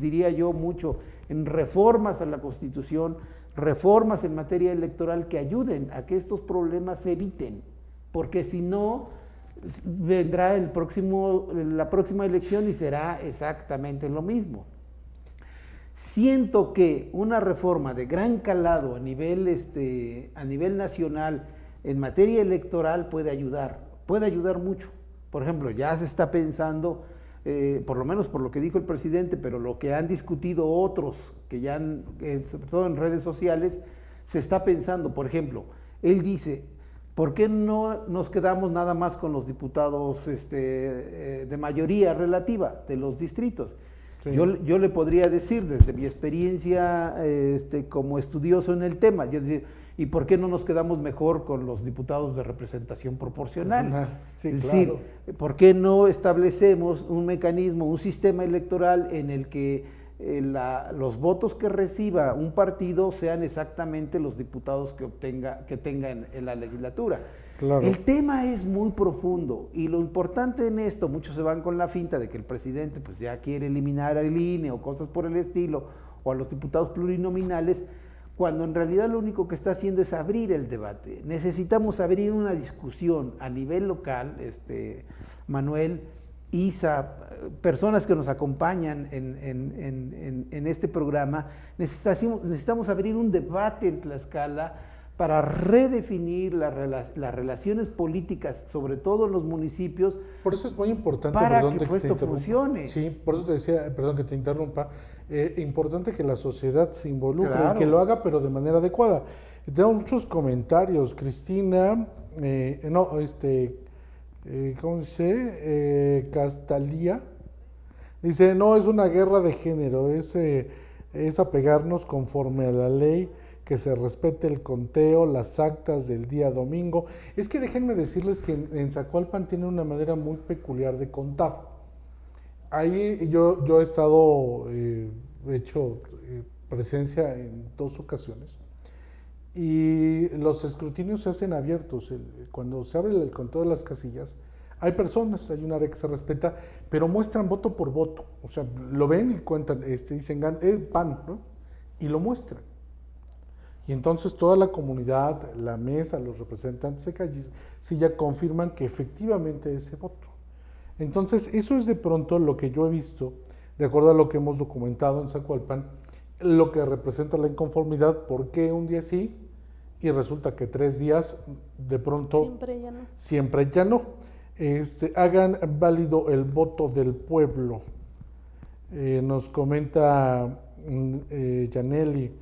diría yo mucho, en reformas a la Constitución, reformas en materia electoral que ayuden a que estos problemas se eviten, porque si no, vendrá la próxima elección y será exactamente lo mismo. Siento que una reforma de gran calado a nivel nacional en materia electoral puede ayudar mucho. Por ejemplo, ya se está pensando, por lo menos por lo que dijo el presidente, pero lo que han discutido otros, que ya sobre todo en redes sociales, se está pensando, por ejemplo, él dice, ¿por qué no nos quedamos nada más con los diputados de mayoría relativa de los distritos? Sí. Yo le podría decir, desde mi experiencia como estudioso en el tema, yo decir, ¿y por qué no nos quedamos mejor con los diputados de representación proporcional? Sí, es decir, claro, ¿por qué no establecemos un mecanismo, un sistema electoral en el que los votos que reciba un partido sean exactamente los diputados que tenga en la legislatura? Claro. El tema es muy profundo y lo importante en esto, muchos se van con la finta de que el presidente pues ya quiere eliminar al INE o cosas por el estilo, o a los diputados plurinominales, cuando en realidad lo único que está haciendo es abrir el debate. Necesitamos abrir una discusión a nivel local, Manuel, Isa, personas que nos acompañan en este programa, necesitamos abrir un debate en Tlaxcala para redefinir las relaciones políticas, sobre todo en los municipios. Por eso es muy importante, para perdón, que que te esto interrumpa. funcione. Sí, por eso te decía, perdón que te interrumpa, importante que la sociedad se involucre Claro. y que lo haga, pero de manera adecuada. Y tenemos muchos comentarios. Cristina, ¿cómo dice? Castalía, dice, no, es una guerra de género, es apegarnos conforme a la ley, que se respete el conteo, las actas del día domingo. Es que déjenme decirles que en Zacualpan tiene una manera muy peculiar de contar. Ahí yo he estado, hecho presencia en 2 ocasiones, y los escrutinios se hacen abiertos. Cuando se abre el conteo de las casillas, hay personas, hay un área que se respeta, pero muestran voto por voto. O sea, lo ven y cuentan, dicen, PAN, ¿no? Y lo muestran. Y entonces toda la comunidad, la mesa, los representantes de calles, sí ya confirman que efectivamente ese voto. Entonces eso es de pronto lo que yo he visto, de acuerdo a lo que hemos documentado en Zacualpan, lo que representa la inconformidad, por qué un día sí y resulta que 3 días de pronto siempre ya no. Hagan válido el voto del pueblo. Nos comenta Yaneli,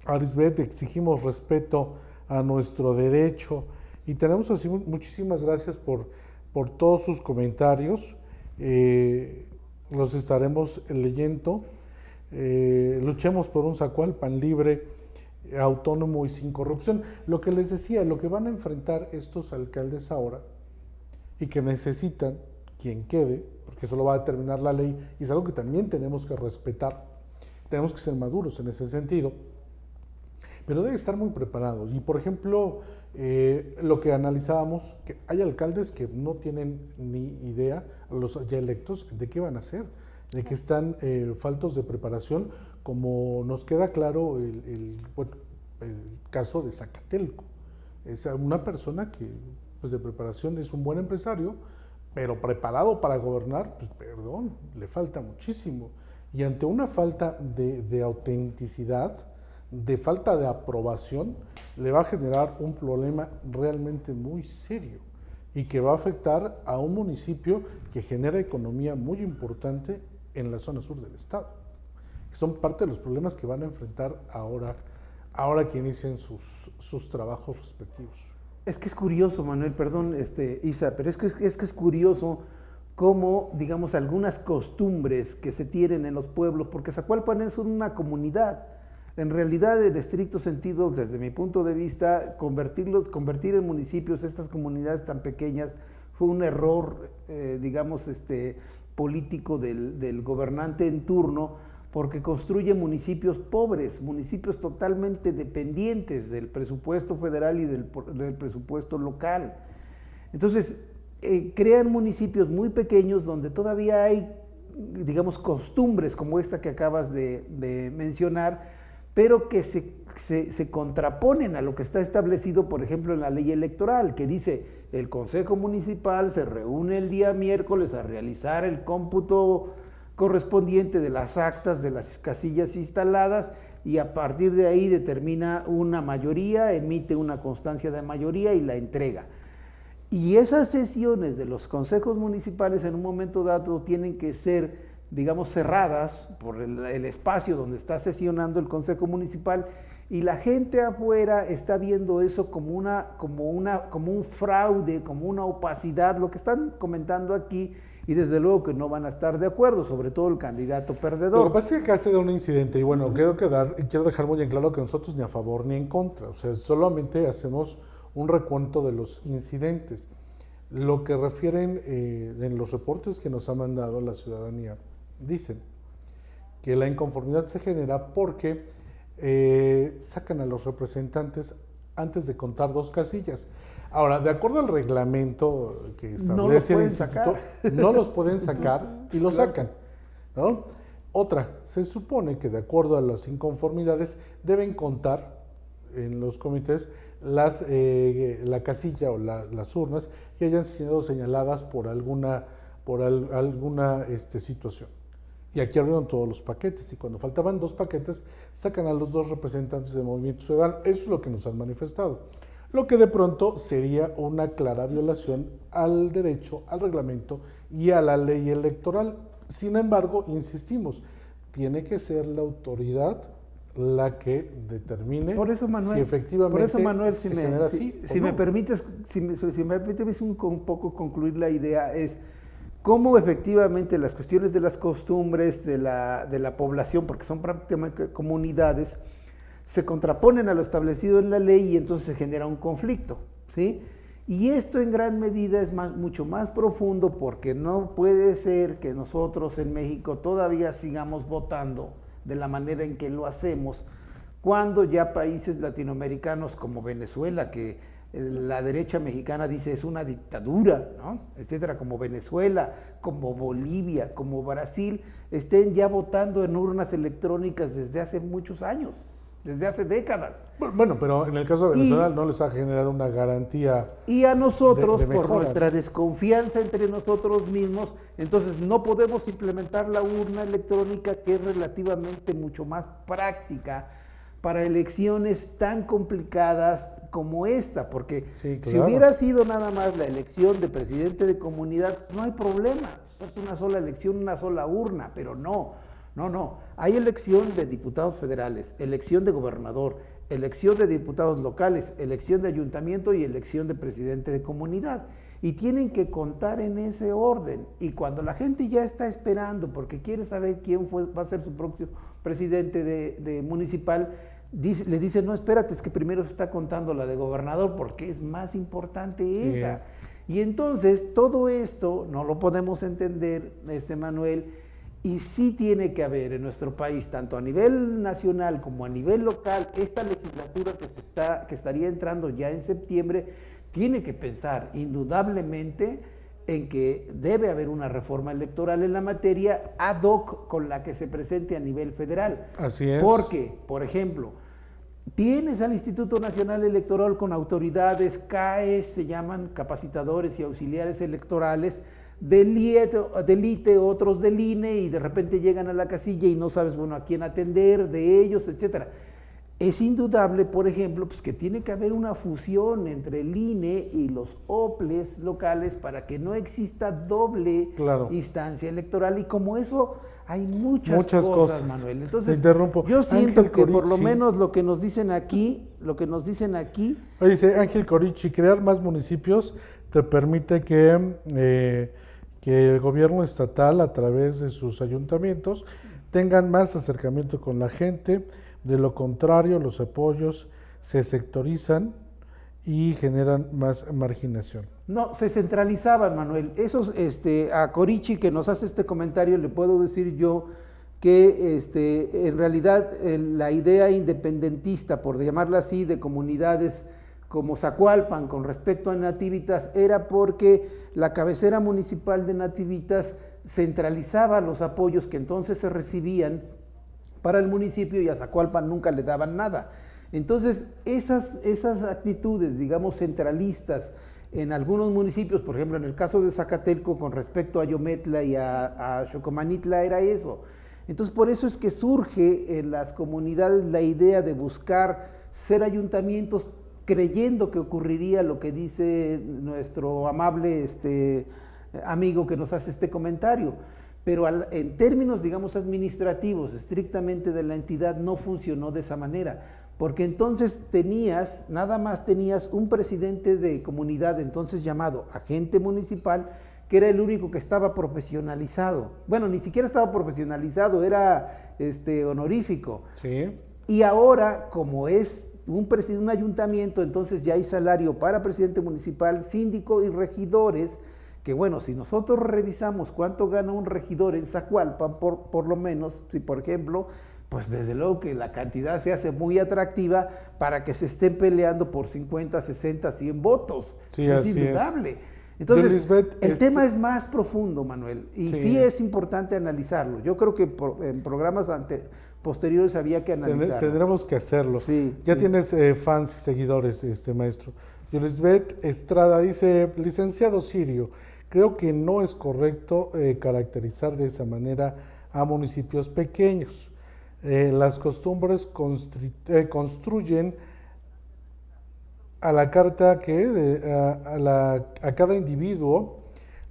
Arisbet, exigimos respeto a nuestro derecho, y tenemos así muchísimas gracias por todos sus comentarios. Los estaremos leyendo. Luchemos por un Zacualpan libre, autónomo y sin corrupción. Lo que les decía, lo que van a enfrentar estos alcaldes ahora, y que necesitan quien quede, porque eso lo va a determinar la ley, y es algo que también tenemos que respetar. Tenemos que ser maduros en ese sentido, pero debe estar muy preparado. Y por ejemplo, lo que analizábamos, que hay alcaldes que no tienen ni idea, los ya electos, de qué van a hacer, de que están faltos de preparación, como nos queda claro el caso de Zacatelco. Es una persona que pues de preparación es un buen empresario, pero preparado para gobernar, pues perdón, le falta muchísimo. Y ante una falta de autenticidad, de falta de aprobación, le va a generar un problema realmente muy serio y que va a afectar a un municipio que genera economía muy importante en la zona sur del estado, que son parte de los problemas que van a enfrentar ahora que inicien sus trabajos respectivos. Es que es curioso, Manuel, perdón, Isa, pero es que es curioso cómo, digamos, algunas costumbres que se tienen en los pueblos, porque Zacualpan es una comunidad. En realidad, en estricto sentido, desde mi punto de vista, convertir en municipios estas comunidades tan pequeñas fue un error, digamos, político del gobernante en turno, porque construye municipios pobres, municipios totalmente dependientes del presupuesto federal y del presupuesto local. Entonces, crean municipios muy pequeños donde todavía hay, digamos, costumbres como esta que acabas de mencionar, pero que se contraponen a lo que está establecido, por ejemplo, en la ley electoral, que dice: el Consejo Municipal se reúne el día miércoles a realizar el cómputo correspondiente de las actas de las casillas instaladas, y a partir de ahí determina una mayoría, emite una constancia de mayoría y la entrega. Y esas sesiones de los consejos municipales en un momento dado tienen que ser, digamos, cerradas por el espacio donde está sesionando el consejo municipal, y la gente afuera está viendo eso como un fraude, como una opacidad, lo que están comentando aquí, y desde luego que no van a estar de acuerdo, sobre todo el candidato perdedor. Lo que pasa es que acá se da un incidente, y bueno, quiero dejar muy en claro que nosotros ni a favor ni en contra, o sea, solamente hacemos un recuento de los incidentes. Lo que refieren en los reportes que nos ha mandado la ciudadanía, dicen que la inconformidad se genera porque sacan a los representantes antes de contar 2 casillas. Ahora, de acuerdo al reglamento que No los establece el pueden instituto, sacar. no los pueden sacar y lo sacan, ¿no? Otra, se supone que de acuerdo a las inconformidades deben contar en los comités la casilla o las urnas que hayan sido señaladas por alguna situación. Y aquí abrieron todos los paquetes y cuando faltaban 2 paquetes sacan a los 2 representantes del Movimiento Ciudadano. Eso es lo que nos han manifestado. Lo que de pronto sería una clara violación al derecho, al reglamento y a la ley electoral. Sin embargo, insistimos, tiene que ser la autoridad la que determine por eso, Manuel, si efectivamente si o me no. permites, si me permites un poco concluir la idea, es cómo efectivamente las cuestiones de las costumbres de la población, porque son prácticamente comunidades, se contraponen a lo establecido en la ley y entonces se genera un conflicto, ¿sí? Y esto en gran medida es mucho más profundo porque no puede ser que nosotros en México todavía sigamos votando de la manera en que lo hacemos, cuando ya países latinoamericanos como Venezuela, que la derecha mexicana dice es una dictadura, ¿no?, etcétera, como Venezuela, como Bolivia, como Brasil, estén ya votando en urnas electrónicas desde hace muchos años, desde hace décadas. Bueno, pero en el caso de Venezuela no les ha generado una garantía. Y a nosotros, de por mejora. nuestra desconfianza entre nosotros mismos, entonces no podemos implementar la urna electrónica, que es relativamente mucho más práctica para elecciones tan complicadas como esta, porque Sí, si claro. hubiera sido nada más la elección de presidente de comunidad, no hay problema, es una sola elección, una sola urna, pero no, hay elección de diputados federales, elección de gobernador, elección de diputados locales, elección de ayuntamiento y elección de presidente de comunidad. Y tienen que contar en ese orden. Y cuando la gente ya está esperando porque quiere saber quién va a ser su próximo presidente de municipal, le dicen, no, espérate, es que primero se está contando la de gobernador porque es más importante esa. Y entonces todo esto no lo podemos entender, Manuel, y sí tiene que haber en nuestro país, tanto a nivel nacional como a nivel local, esta legislatura que estaría entrando ya en septiembre, tiene que pensar indudablemente en que debe haber una reforma electoral en la materia ad hoc con la que se presente a nivel federal. Así es. Porque, por ejemplo, tienes al Instituto Nacional Electoral con autoridades, CAES, se llaman capacitadores y auxiliares electorales, del ITE, otros del INE, y de repente llegan a la casilla y no sabes, bueno, a quién atender de ellos, etcétera. Es indudable, por ejemplo, pues que tiene que haber una fusión entre el INE y los OPLES locales para que no exista doble instancia electoral, y como eso hay muchas cosas, Manuel. Entonces, te interrumpo. Yo siento Ángel que por lo Corichi, menos lo que nos dicen aquí, dice Ángel Corichi, crear más municipios te permite que el gobierno estatal, a través de sus ayuntamientos, tengan más acercamiento con la gente. De lo contrario, los apoyos se sectorizan y generan más marginación. No, se centralizaban, Manuel. Esos, a Corichi, que nos hace este comentario, le puedo decir yo que en realidad la idea independentista, por llamarla así, de comunidades como Zacualpan con respecto a Nativitas, era porque la cabecera municipal de Nativitas centralizaba los apoyos que entonces se recibían para el municipio, y a Zacualpan nunca le daban nada. Entonces, esas actitudes, digamos, centralistas en algunos municipios, por ejemplo, en el caso de Zacatelco con respecto a Yometla y a Xocomanitla, era eso. Entonces, por eso es que surge en las comunidades la idea de buscar ser ayuntamientos, creyendo que ocurriría lo que dice nuestro amable amigo que nos hace este comentario. Pero en términos, digamos, administrativos, estrictamente de la entidad, no funcionó de esa manera, porque entonces nada más tenías un presidente de comunidad, entonces llamado agente municipal, que era el único que estaba profesionalizado. Bueno, ni siquiera estaba profesionalizado, era honorífico. Sí. Y ahora, como es un ayuntamiento, entonces ya hay salario para presidente municipal, síndico y regidores, que bueno, si nosotros revisamos cuánto gana un regidor en Zacualpan, por lo menos, si por ejemplo, pues desde luego que la cantidad se hace muy atractiva para que se estén peleando por 50, 60, 100 votos. Sí, Eso es así indudable. Entonces, Lisbeth, el tema es más profundo, Manuel, y sí es importante analizarlo. Yo creo que en programas posteriores había que analizarlo. Tendremos que hacerlo. Sí, ya sí. Tienes fans y seguidores, maestro. Lisbeth Estrada dice, licenciado Sirio, creo que no es correcto caracterizar de esa manera a municipios pequeños. Las costumbres construyen a la carta a cada individuo.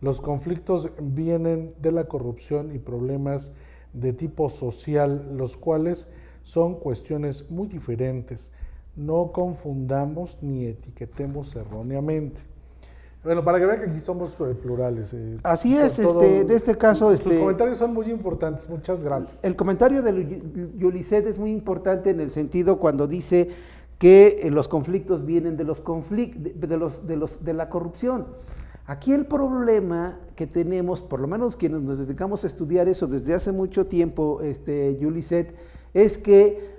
Los conflictos vienen de la corrupción y problemas de tipo social, los cuales son cuestiones muy diferentes. No confundamos ni etiquetemos erróneamente. Bueno, para que vean que aquí somos plurales. Así es, en este caso... Sus comentarios son muy importantes, muchas gracias. El comentario de Yulisset es muy importante en el sentido cuando dice que los conflictos vienen de la corrupción. Aquí el problema que tenemos, por lo menos quienes nos dedicamos a estudiar eso desde hace mucho tiempo, Yulisset, es que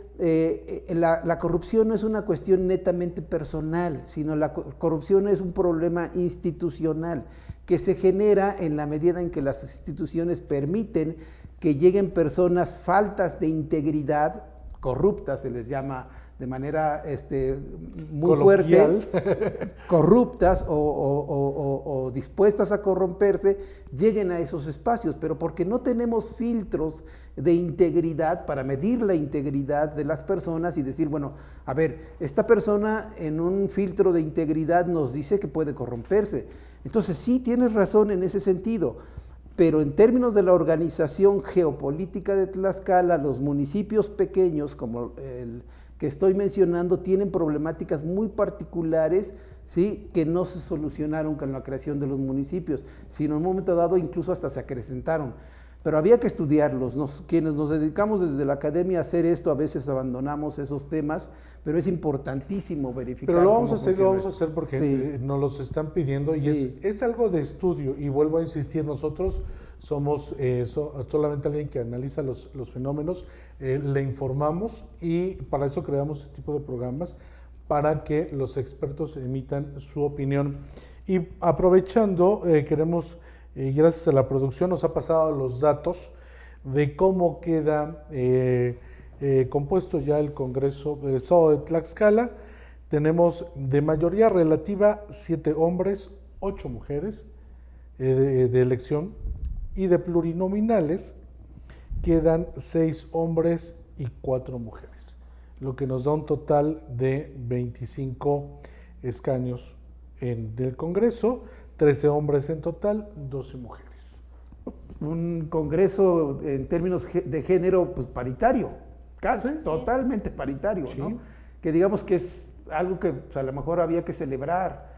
la corrupción no es una cuestión netamente personal, sino la corrupción es un problema institucional que se genera en la medida en que las instituciones permiten que lleguen personas faltas de integridad, corruptas se les llama de manera muy coloquial, fuerte, corruptas o dispuestas a corromperse, lleguen a esos espacios, pero porque no tenemos filtros de integridad para medir la integridad de las personas y decir, bueno, a ver, esta persona en un filtro de integridad nos dice que puede corromperse. Entonces sí, tienes razón en ese sentido, pero en términos de la organización geopolítica de Tlaxcala, los municipios pequeños como el que estoy mencionando tienen problemáticas muy particulares, ¿sí?, que no se solucionaron con la creación de los municipios, sino en un momento dado incluso hasta se acrecentaron. Pero había que estudiarlos. Quienes nos dedicamos desde la academia a hacer esto, a veces abandonamos esos temas, pero es importantísimo verificar. Pero lo vamos a hacer porque sí, nos los están pidiendo y sí, es algo de estudio. Y vuelvo a insistir, nosotros somos solamente alguien que analiza los fenómenos, le informamos y para eso creamos este tipo de programas, para que los expertos emitan su opinión. Y aprovechando, queremos, gracias a la producción, nos ha pasado los datos de cómo queda compuesto ya el Congreso del Estado de Tlaxcala. Tenemos de mayoría relativa 7 hombres, 8 mujeres de elección, y de plurinominales quedan 6 hombres y 4 mujeres, lo que nos da un total de 25 escaños del Congreso, 13 hombres en total, 12 mujeres. Un Congreso en términos de género, pues paritario, casi, Sí, totalmente paritario, sí, ¿no? Que digamos que es algo que pues, a lo mejor había que celebrar,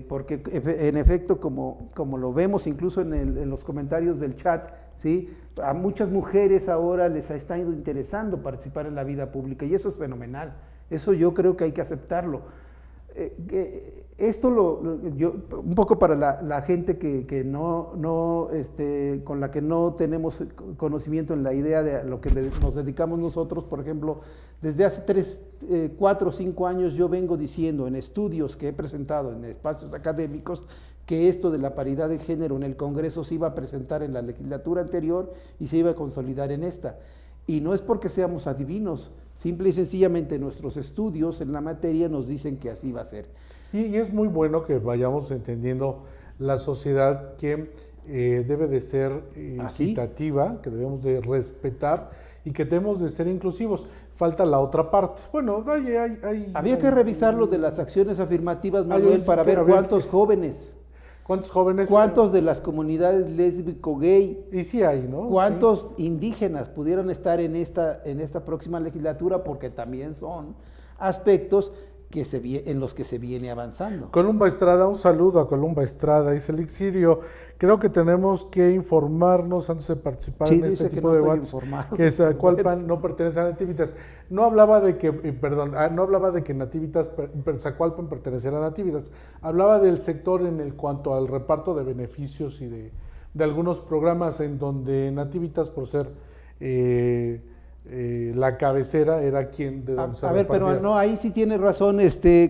porque en efecto, como lo vemos incluso en los comentarios del chat, ¿sí?, a muchas mujeres ahora les está interesando participar en la vida pública y eso es fenomenal. Eso yo creo que hay que aceptarlo. Esto un poco para la gente que con la que no tenemos conocimiento en la idea de lo que nos dedicamos nosotros, por ejemplo, desde hace 4 o 5 años yo vengo diciendo en estudios que he presentado en espacios académicos que esto de la paridad de género en el Congreso se iba a presentar en la legislatura anterior y se iba a consolidar en esta. Y no es porque seamos adivinos, simple y sencillamente nuestros estudios en la materia nos dicen que así va a ser. Y es muy bueno que vayamos entendiendo la sociedad que debe de ser equitativa, que debemos de respetar y que debemos de ser inclusivos. Falta la otra parte. Bueno, había que revisar lo de las acciones afirmativas, Manuel, para ver cuántos jóvenes. ¿Cuántos jóvenes? ¿Cuántos de las comunidades lésbico-gay? Y sí hay, ¿no? ¿Cuántos indígenas pudieron estar en esta próxima legislatura? Porque también son aspectos en los que se viene avanzando. Columba Estrada, un saludo a Columba Estrada. Dice Elixirio, creo que tenemos que informarnos antes de participar en este tipo de debates. Que Zacualpan no pertenece a Nativitas. No hablaba de que, no hablaba de que Zacualpan perteneciera a Nativitas. Hablaba del sector en cuanto al reparto de beneficios y de algunos programas en donde Nativitas, por ser la cabecera era quien de donde se A ver, pero repartía. no, ahí sí tiene razón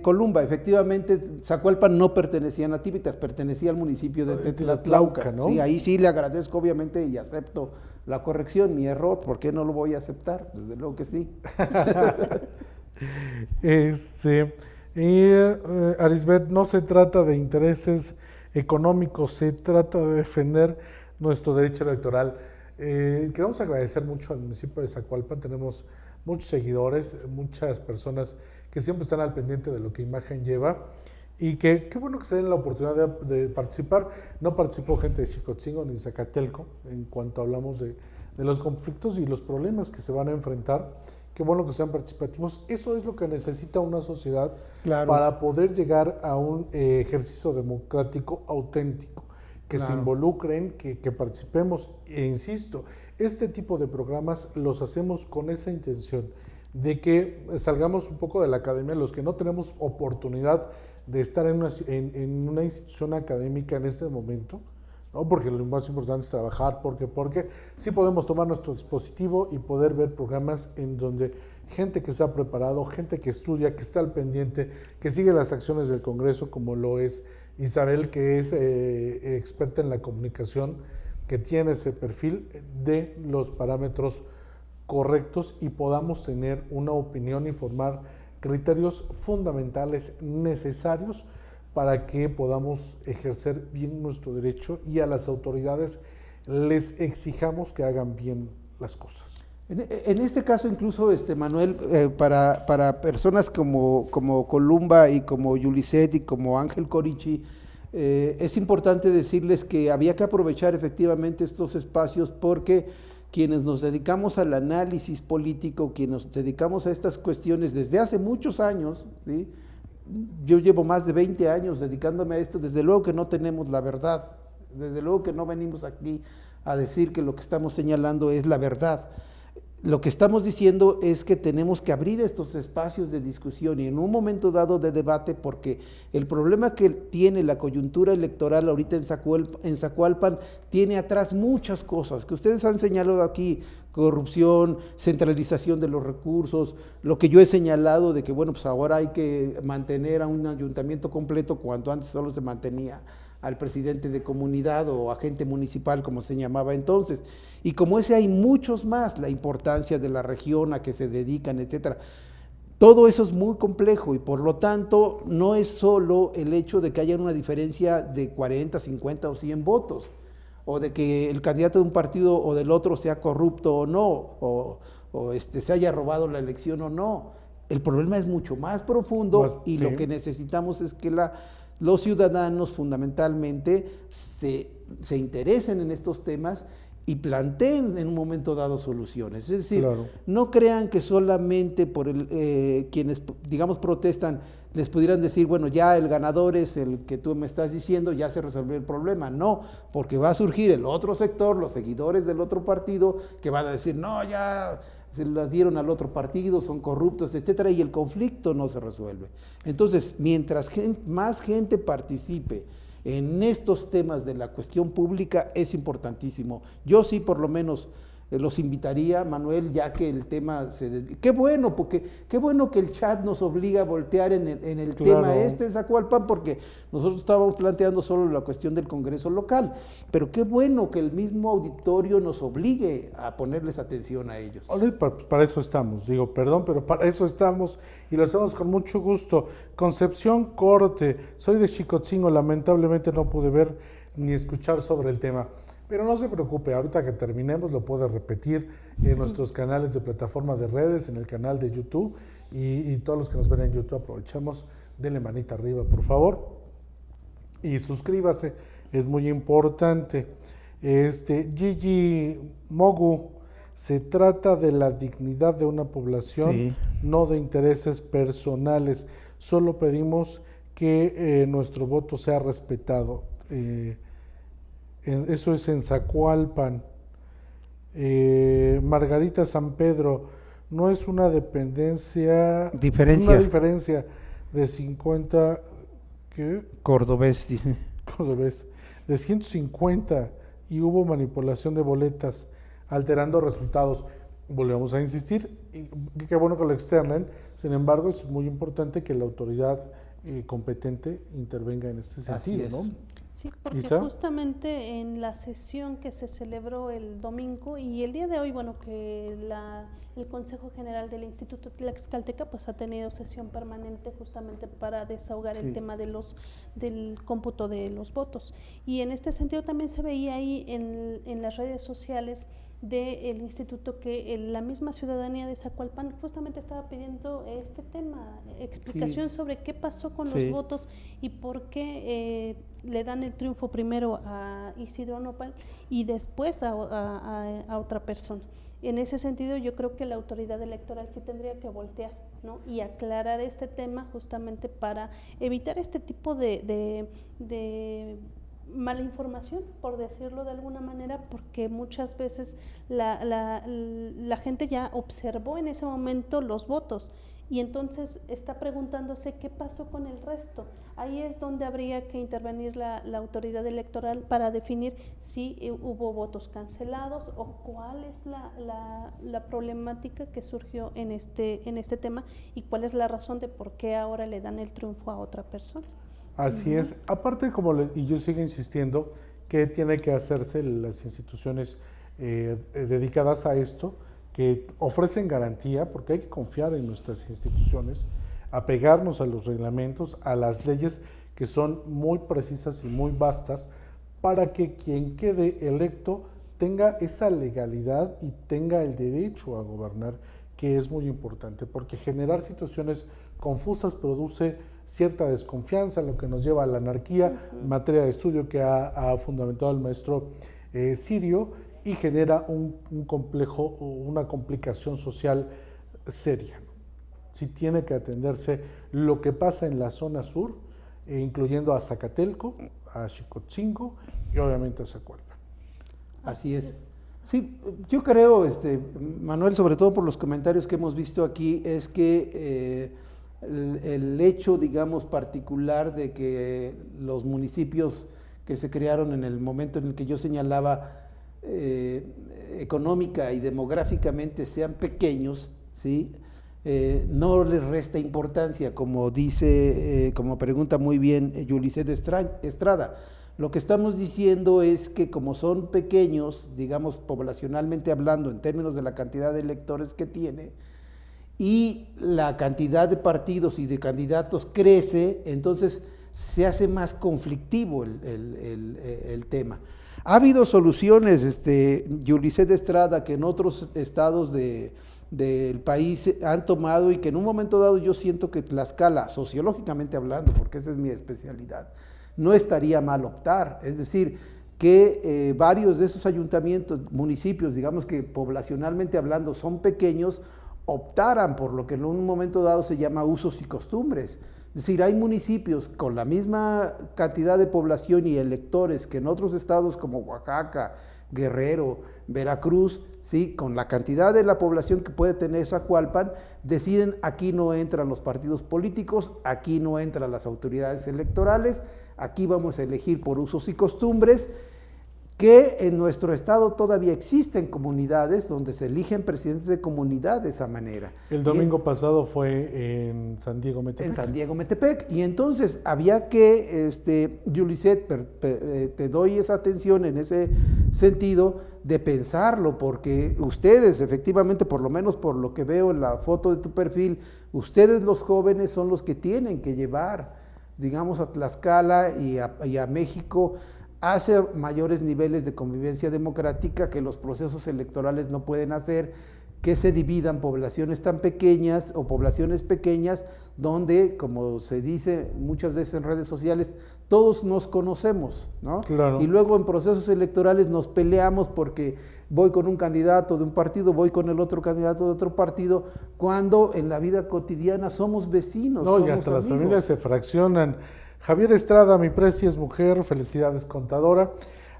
Columba. Efectivamente, Zacualpan no pertenecía a Nativitas, pertenecía al municipio de Tetlatlauca, ¿no? Sí, ahí sí le agradezco obviamente y acepto la corrección, mi error, ¿por qué no lo voy a aceptar? Desde luego que sí. Arisbet, no se trata de intereses económicos, se trata de defender nuestro derecho electoral. Queremos agradecer mucho al municipio de Zacualpan, tenemos muchos seguidores, muchas personas que siempre están al pendiente de lo que Imagen lleva y que qué bueno que se den la oportunidad de participar. No participó gente de Xicotzingo ni de Zacatelco en cuanto hablamos de los conflictos y los problemas que se van a enfrentar. Qué bueno que sean participativos. Eso es lo que necesita una sociedad para poder llegar a un ejercicio democrático auténtico, que se involucren, que participemos. E insisto, este tipo de programas los hacemos con esa intención de que salgamos un poco de la academia, los que no tenemos oportunidad de estar en una institución académica en este momento, ¿no? Porque lo más importante es trabajar, porque sí podemos tomar nuestro dispositivo y poder ver programas en donde gente que se ha preparado, gente que estudia, que está al pendiente, que sigue las acciones del Congreso, como lo es Isabel, que es experta en la comunicación, que tiene ese perfil de los parámetros correctos y podamos tener una opinión y formar criterios fundamentales necesarios para que podamos ejercer bien nuestro derecho y a las autoridades les exijamos que hagan bien las cosas. En este caso incluso, Manuel, para personas como Columba y como Yulisset y como Ángel Corichi, es importante decirles que había que aprovechar efectivamente estos espacios porque quienes nos dedicamos al análisis político, quienes nos dedicamos a estas cuestiones desde hace muchos años, ¿sí? Yo llevo más de 20 años dedicándome a esto, desde luego que no tenemos la verdad, desde luego que no venimos aquí a decir que lo que estamos señalando es la verdad. Lo que estamos diciendo es que tenemos que abrir estos espacios de discusión y en un momento dado de debate, porque el problema que tiene la coyuntura electoral ahorita en Zacualpan tiene atrás muchas cosas que ustedes han señalado aquí: corrupción, centralización de los recursos, lo que yo he señalado de que bueno, pues ahora hay que mantener a un ayuntamiento completo cuando antes solo se mantenía al presidente de comunidad o agente municipal, como se llamaba entonces. Y como ese hay muchos más, la importancia de la región a que se dedican, etcétera. Todo eso es muy complejo y por lo tanto no es solo el hecho de que haya una diferencia de 40, 50 o 100 votos, o de que el candidato de un partido o del otro sea corrupto o no, o se haya robado la elección o no. El problema es mucho más profundo y lo que necesitamos es que los ciudadanos fundamentalmente se interesen en estos temas y planteen en un momento dado soluciones. Es decir, no crean que solamente por quienes, digamos, protestan, les pudieran decir, bueno, ya el ganador es el que tú me estás diciendo, ya se resolvió el problema. No, porque va a surgir el otro sector, los seguidores del otro partido, que van a decir, no, ya se las dieron al otro partido, son corruptos, etcétera, y el conflicto no se resuelve. Entonces, mientras más gente participe en estos temas de la cuestión pública, es importantísimo. Yo sí, por lo menos, los invitaría, Manuel, ya que el tema qué bueno, porque qué bueno que el chat nos obliga a voltear en el tema de Zacualpan, porque nosotros estábamos planteando solo la cuestión del Congreso local, pero qué bueno que el mismo auditorio nos obligue a ponerles atención a ellos. Para eso estamos, pero para eso estamos y lo hacemos con mucho gusto. Concepción Corte, soy de Xicotzingo, lamentablemente no pude ver ni escuchar sobre el tema. Pero no se preocupe, ahorita que terminemos lo puede repetir en nuestros canales de plataforma de redes, en el canal de YouTube y todos los que nos ven en YouTube aprovechamos, denle manita arriba por favor y suscríbase, es muy importante. Gigi Mogu, se trata de la dignidad de una población, no de intereses personales, solo pedimos que nuestro voto sea respetado. Eso es en Zacualpan. Margarita San Pedro, no es una diferencia de 50 ¿qué? Cordobés de 150 y hubo manipulación de boletas alterando resultados. volvemos a insistir, y qué bueno que lo externen, sin embargo es muy importante que la autoridad competente intervenga en este Así sentido, es. ¿no? Sí, porque Isa. justamente en la sesión que se celebró el domingo y el día de hoy, bueno, que el Consejo General del Instituto Tlaxcalteca pues ha tenido sesión permanente justamente para desahogar Sí. el tema del cómputo de los votos. Y en este sentido también se veía ahí en las redes sociales del instituto que la misma ciudadanía de Zacualpan justamente estaba pidiendo este tema, explicación sobre qué pasó con Sí. los votos y por qué le dan el triunfo primero a Isidro Nopal y después a otra persona. En ese sentido, yo creo que la autoridad electoral sí tendría que voltear, ¿no? Y aclarar este tema justamente para evitar este tipo de mala información, por decirlo de alguna manera, porque muchas veces la gente ya observó en ese momento los votos y entonces está preguntándose qué pasó con el resto. Ahí es donde habría que intervenir la autoridad electoral para definir si hubo votos cancelados o cuál es la problemática que surgió en este tema y cuál es la razón de por qué ahora le dan el triunfo a otra persona. Así es. Aparte, y yo sigo insistiendo, que tiene que hacerse las instituciones dedicadas a esto, que ofrecen garantía, porque hay que confiar en nuestras instituciones, apegarnos a los reglamentos, a las leyes que son muy precisas y muy vastas, para que quien quede electo tenga esa legalidad y tenga el derecho a gobernar, que es muy importante, porque generar situaciones confusas produce cierta desconfianza, lo que nos lleva a la anarquía, materia de estudio que ha fundamentado el maestro Sirio, y genera un complejo o una complicación social seria. Sí tiene que atenderse lo que pasa en la zona sur, incluyendo a Zacatelco, a Xicotzingo y obviamente a Zacualpan. Así es. Sí, yo creo, Manuel, sobre todo por los comentarios que hemos visto aquí, es que el hecho, digamos, particular de que los municipios que se crearon en el momento en el que yo señalaba económica y demográficamente sean pequeños, ¿sí? No les resta importancia, como dice, como pregunta muy bien Yulisset Estrada. Lo que estamos diciendo es que como son pequeños, digamos poblacionalmente hablando, en términos de la cantidad de electores que tiene, y la cantidad de partidos y de candidatos crece, entonces se hace más conflictivo el tema. Ha habido soluciones, Yulisset Estrada, que en otros estados del país han tomado y que en un momento dado yo siento que Tlaxcala, sociológicamente hablando, porque esa es mi especialidad, no estaría mal optar, es decir, que varios de esos ayuntamientos, municipios, digamos que poblacionalmente hablando son pequeños, optaran por lo que en un momento dado se llama usos y costumbres. Es decir, hay municipios con la misma cantidad de población y electores que en otros estados como Oaxaca, Guerrero, Veracruz, ¿sí? Con la cantidad de la población que puede tener Zacualpan, deciden aquí no entran los partidos políticos, aquí no entran las autoridades electorales, aquí vamos a elegir por usos y costumbres, que en nuestro estado todavía existen comunidades donde se eligen presidentes de comunidad de esa manera. El domingo pasado fue en San Diego Metepec. En San Diego Metepec, y entonces había que, Yulisset, te doy esa atención en ese sentido de pensarlo, porque ustedes efectivamente, por lo menos por lo que veo en la foto de tu perfil, ustedes los jóvenes son los que tienen que llevar, digamos, a Tlaxcala y a México hace mayores niveles de convivencia democrática que los procesos electorales no pueden hacer, que se dividan poblaciones tan pequeñas o poblaciones pequeñas donde, como se dice muchas veces en redes sociales, todos nos conocemos, ¿no? Claro. Y luego en procesos electorales nos peleamos porque voy con un candidato de un partido, voy con el otro candidato de otro partido, cuando en la vida cotidiana somos vecinos. No, y hasta las familias se fraccionan. Javier Estrada, mi precia es mujer, felicidades contadora.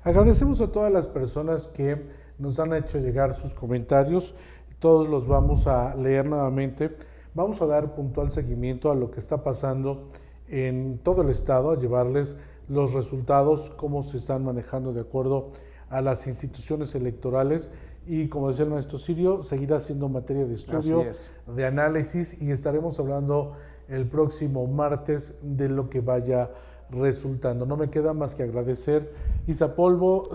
Agradecemos a todas las personas que nos han hecho llegar sus comentarios, todos los vamos a leer nuevamente. Vamos a dar puntual seguimiento a lo que está pasando en todo el estado, a llevarles los resultados, cómo se están manejando de acuerdo a las instituciones electorales y como decía el maestro Sirio, seguirá siendo materia de estudio, Así es. de análisis, y estaremos hablando el próximo martes de lo que vaya resultando. No me queda más que agradecer, Isa Polvo,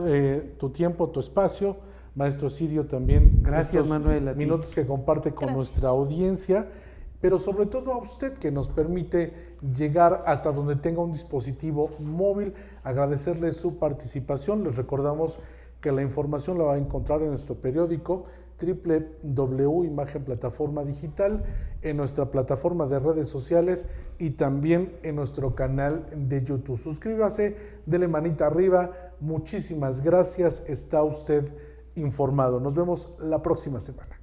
tu tiempo, tu espacio, maestro Sirio también. Gracias, estos Manuel, a ti. minutos que comparte con Gracias. nuestra audiencia, pero sobre todo a usted que nos permite llegar hasta donde tenga un dispositivo móvil. Agradecerle su participación. Les recordamos que la información la va a encontrar en nuestro periódico www.imagen Plataforma Digital, en nuestra plataforma de redes sociales y también en nuestro canal de YouTube. Suscríbase, dele manita arriba. Muchísimas gracias. Está usted informado. Nos vemos la próxima semana.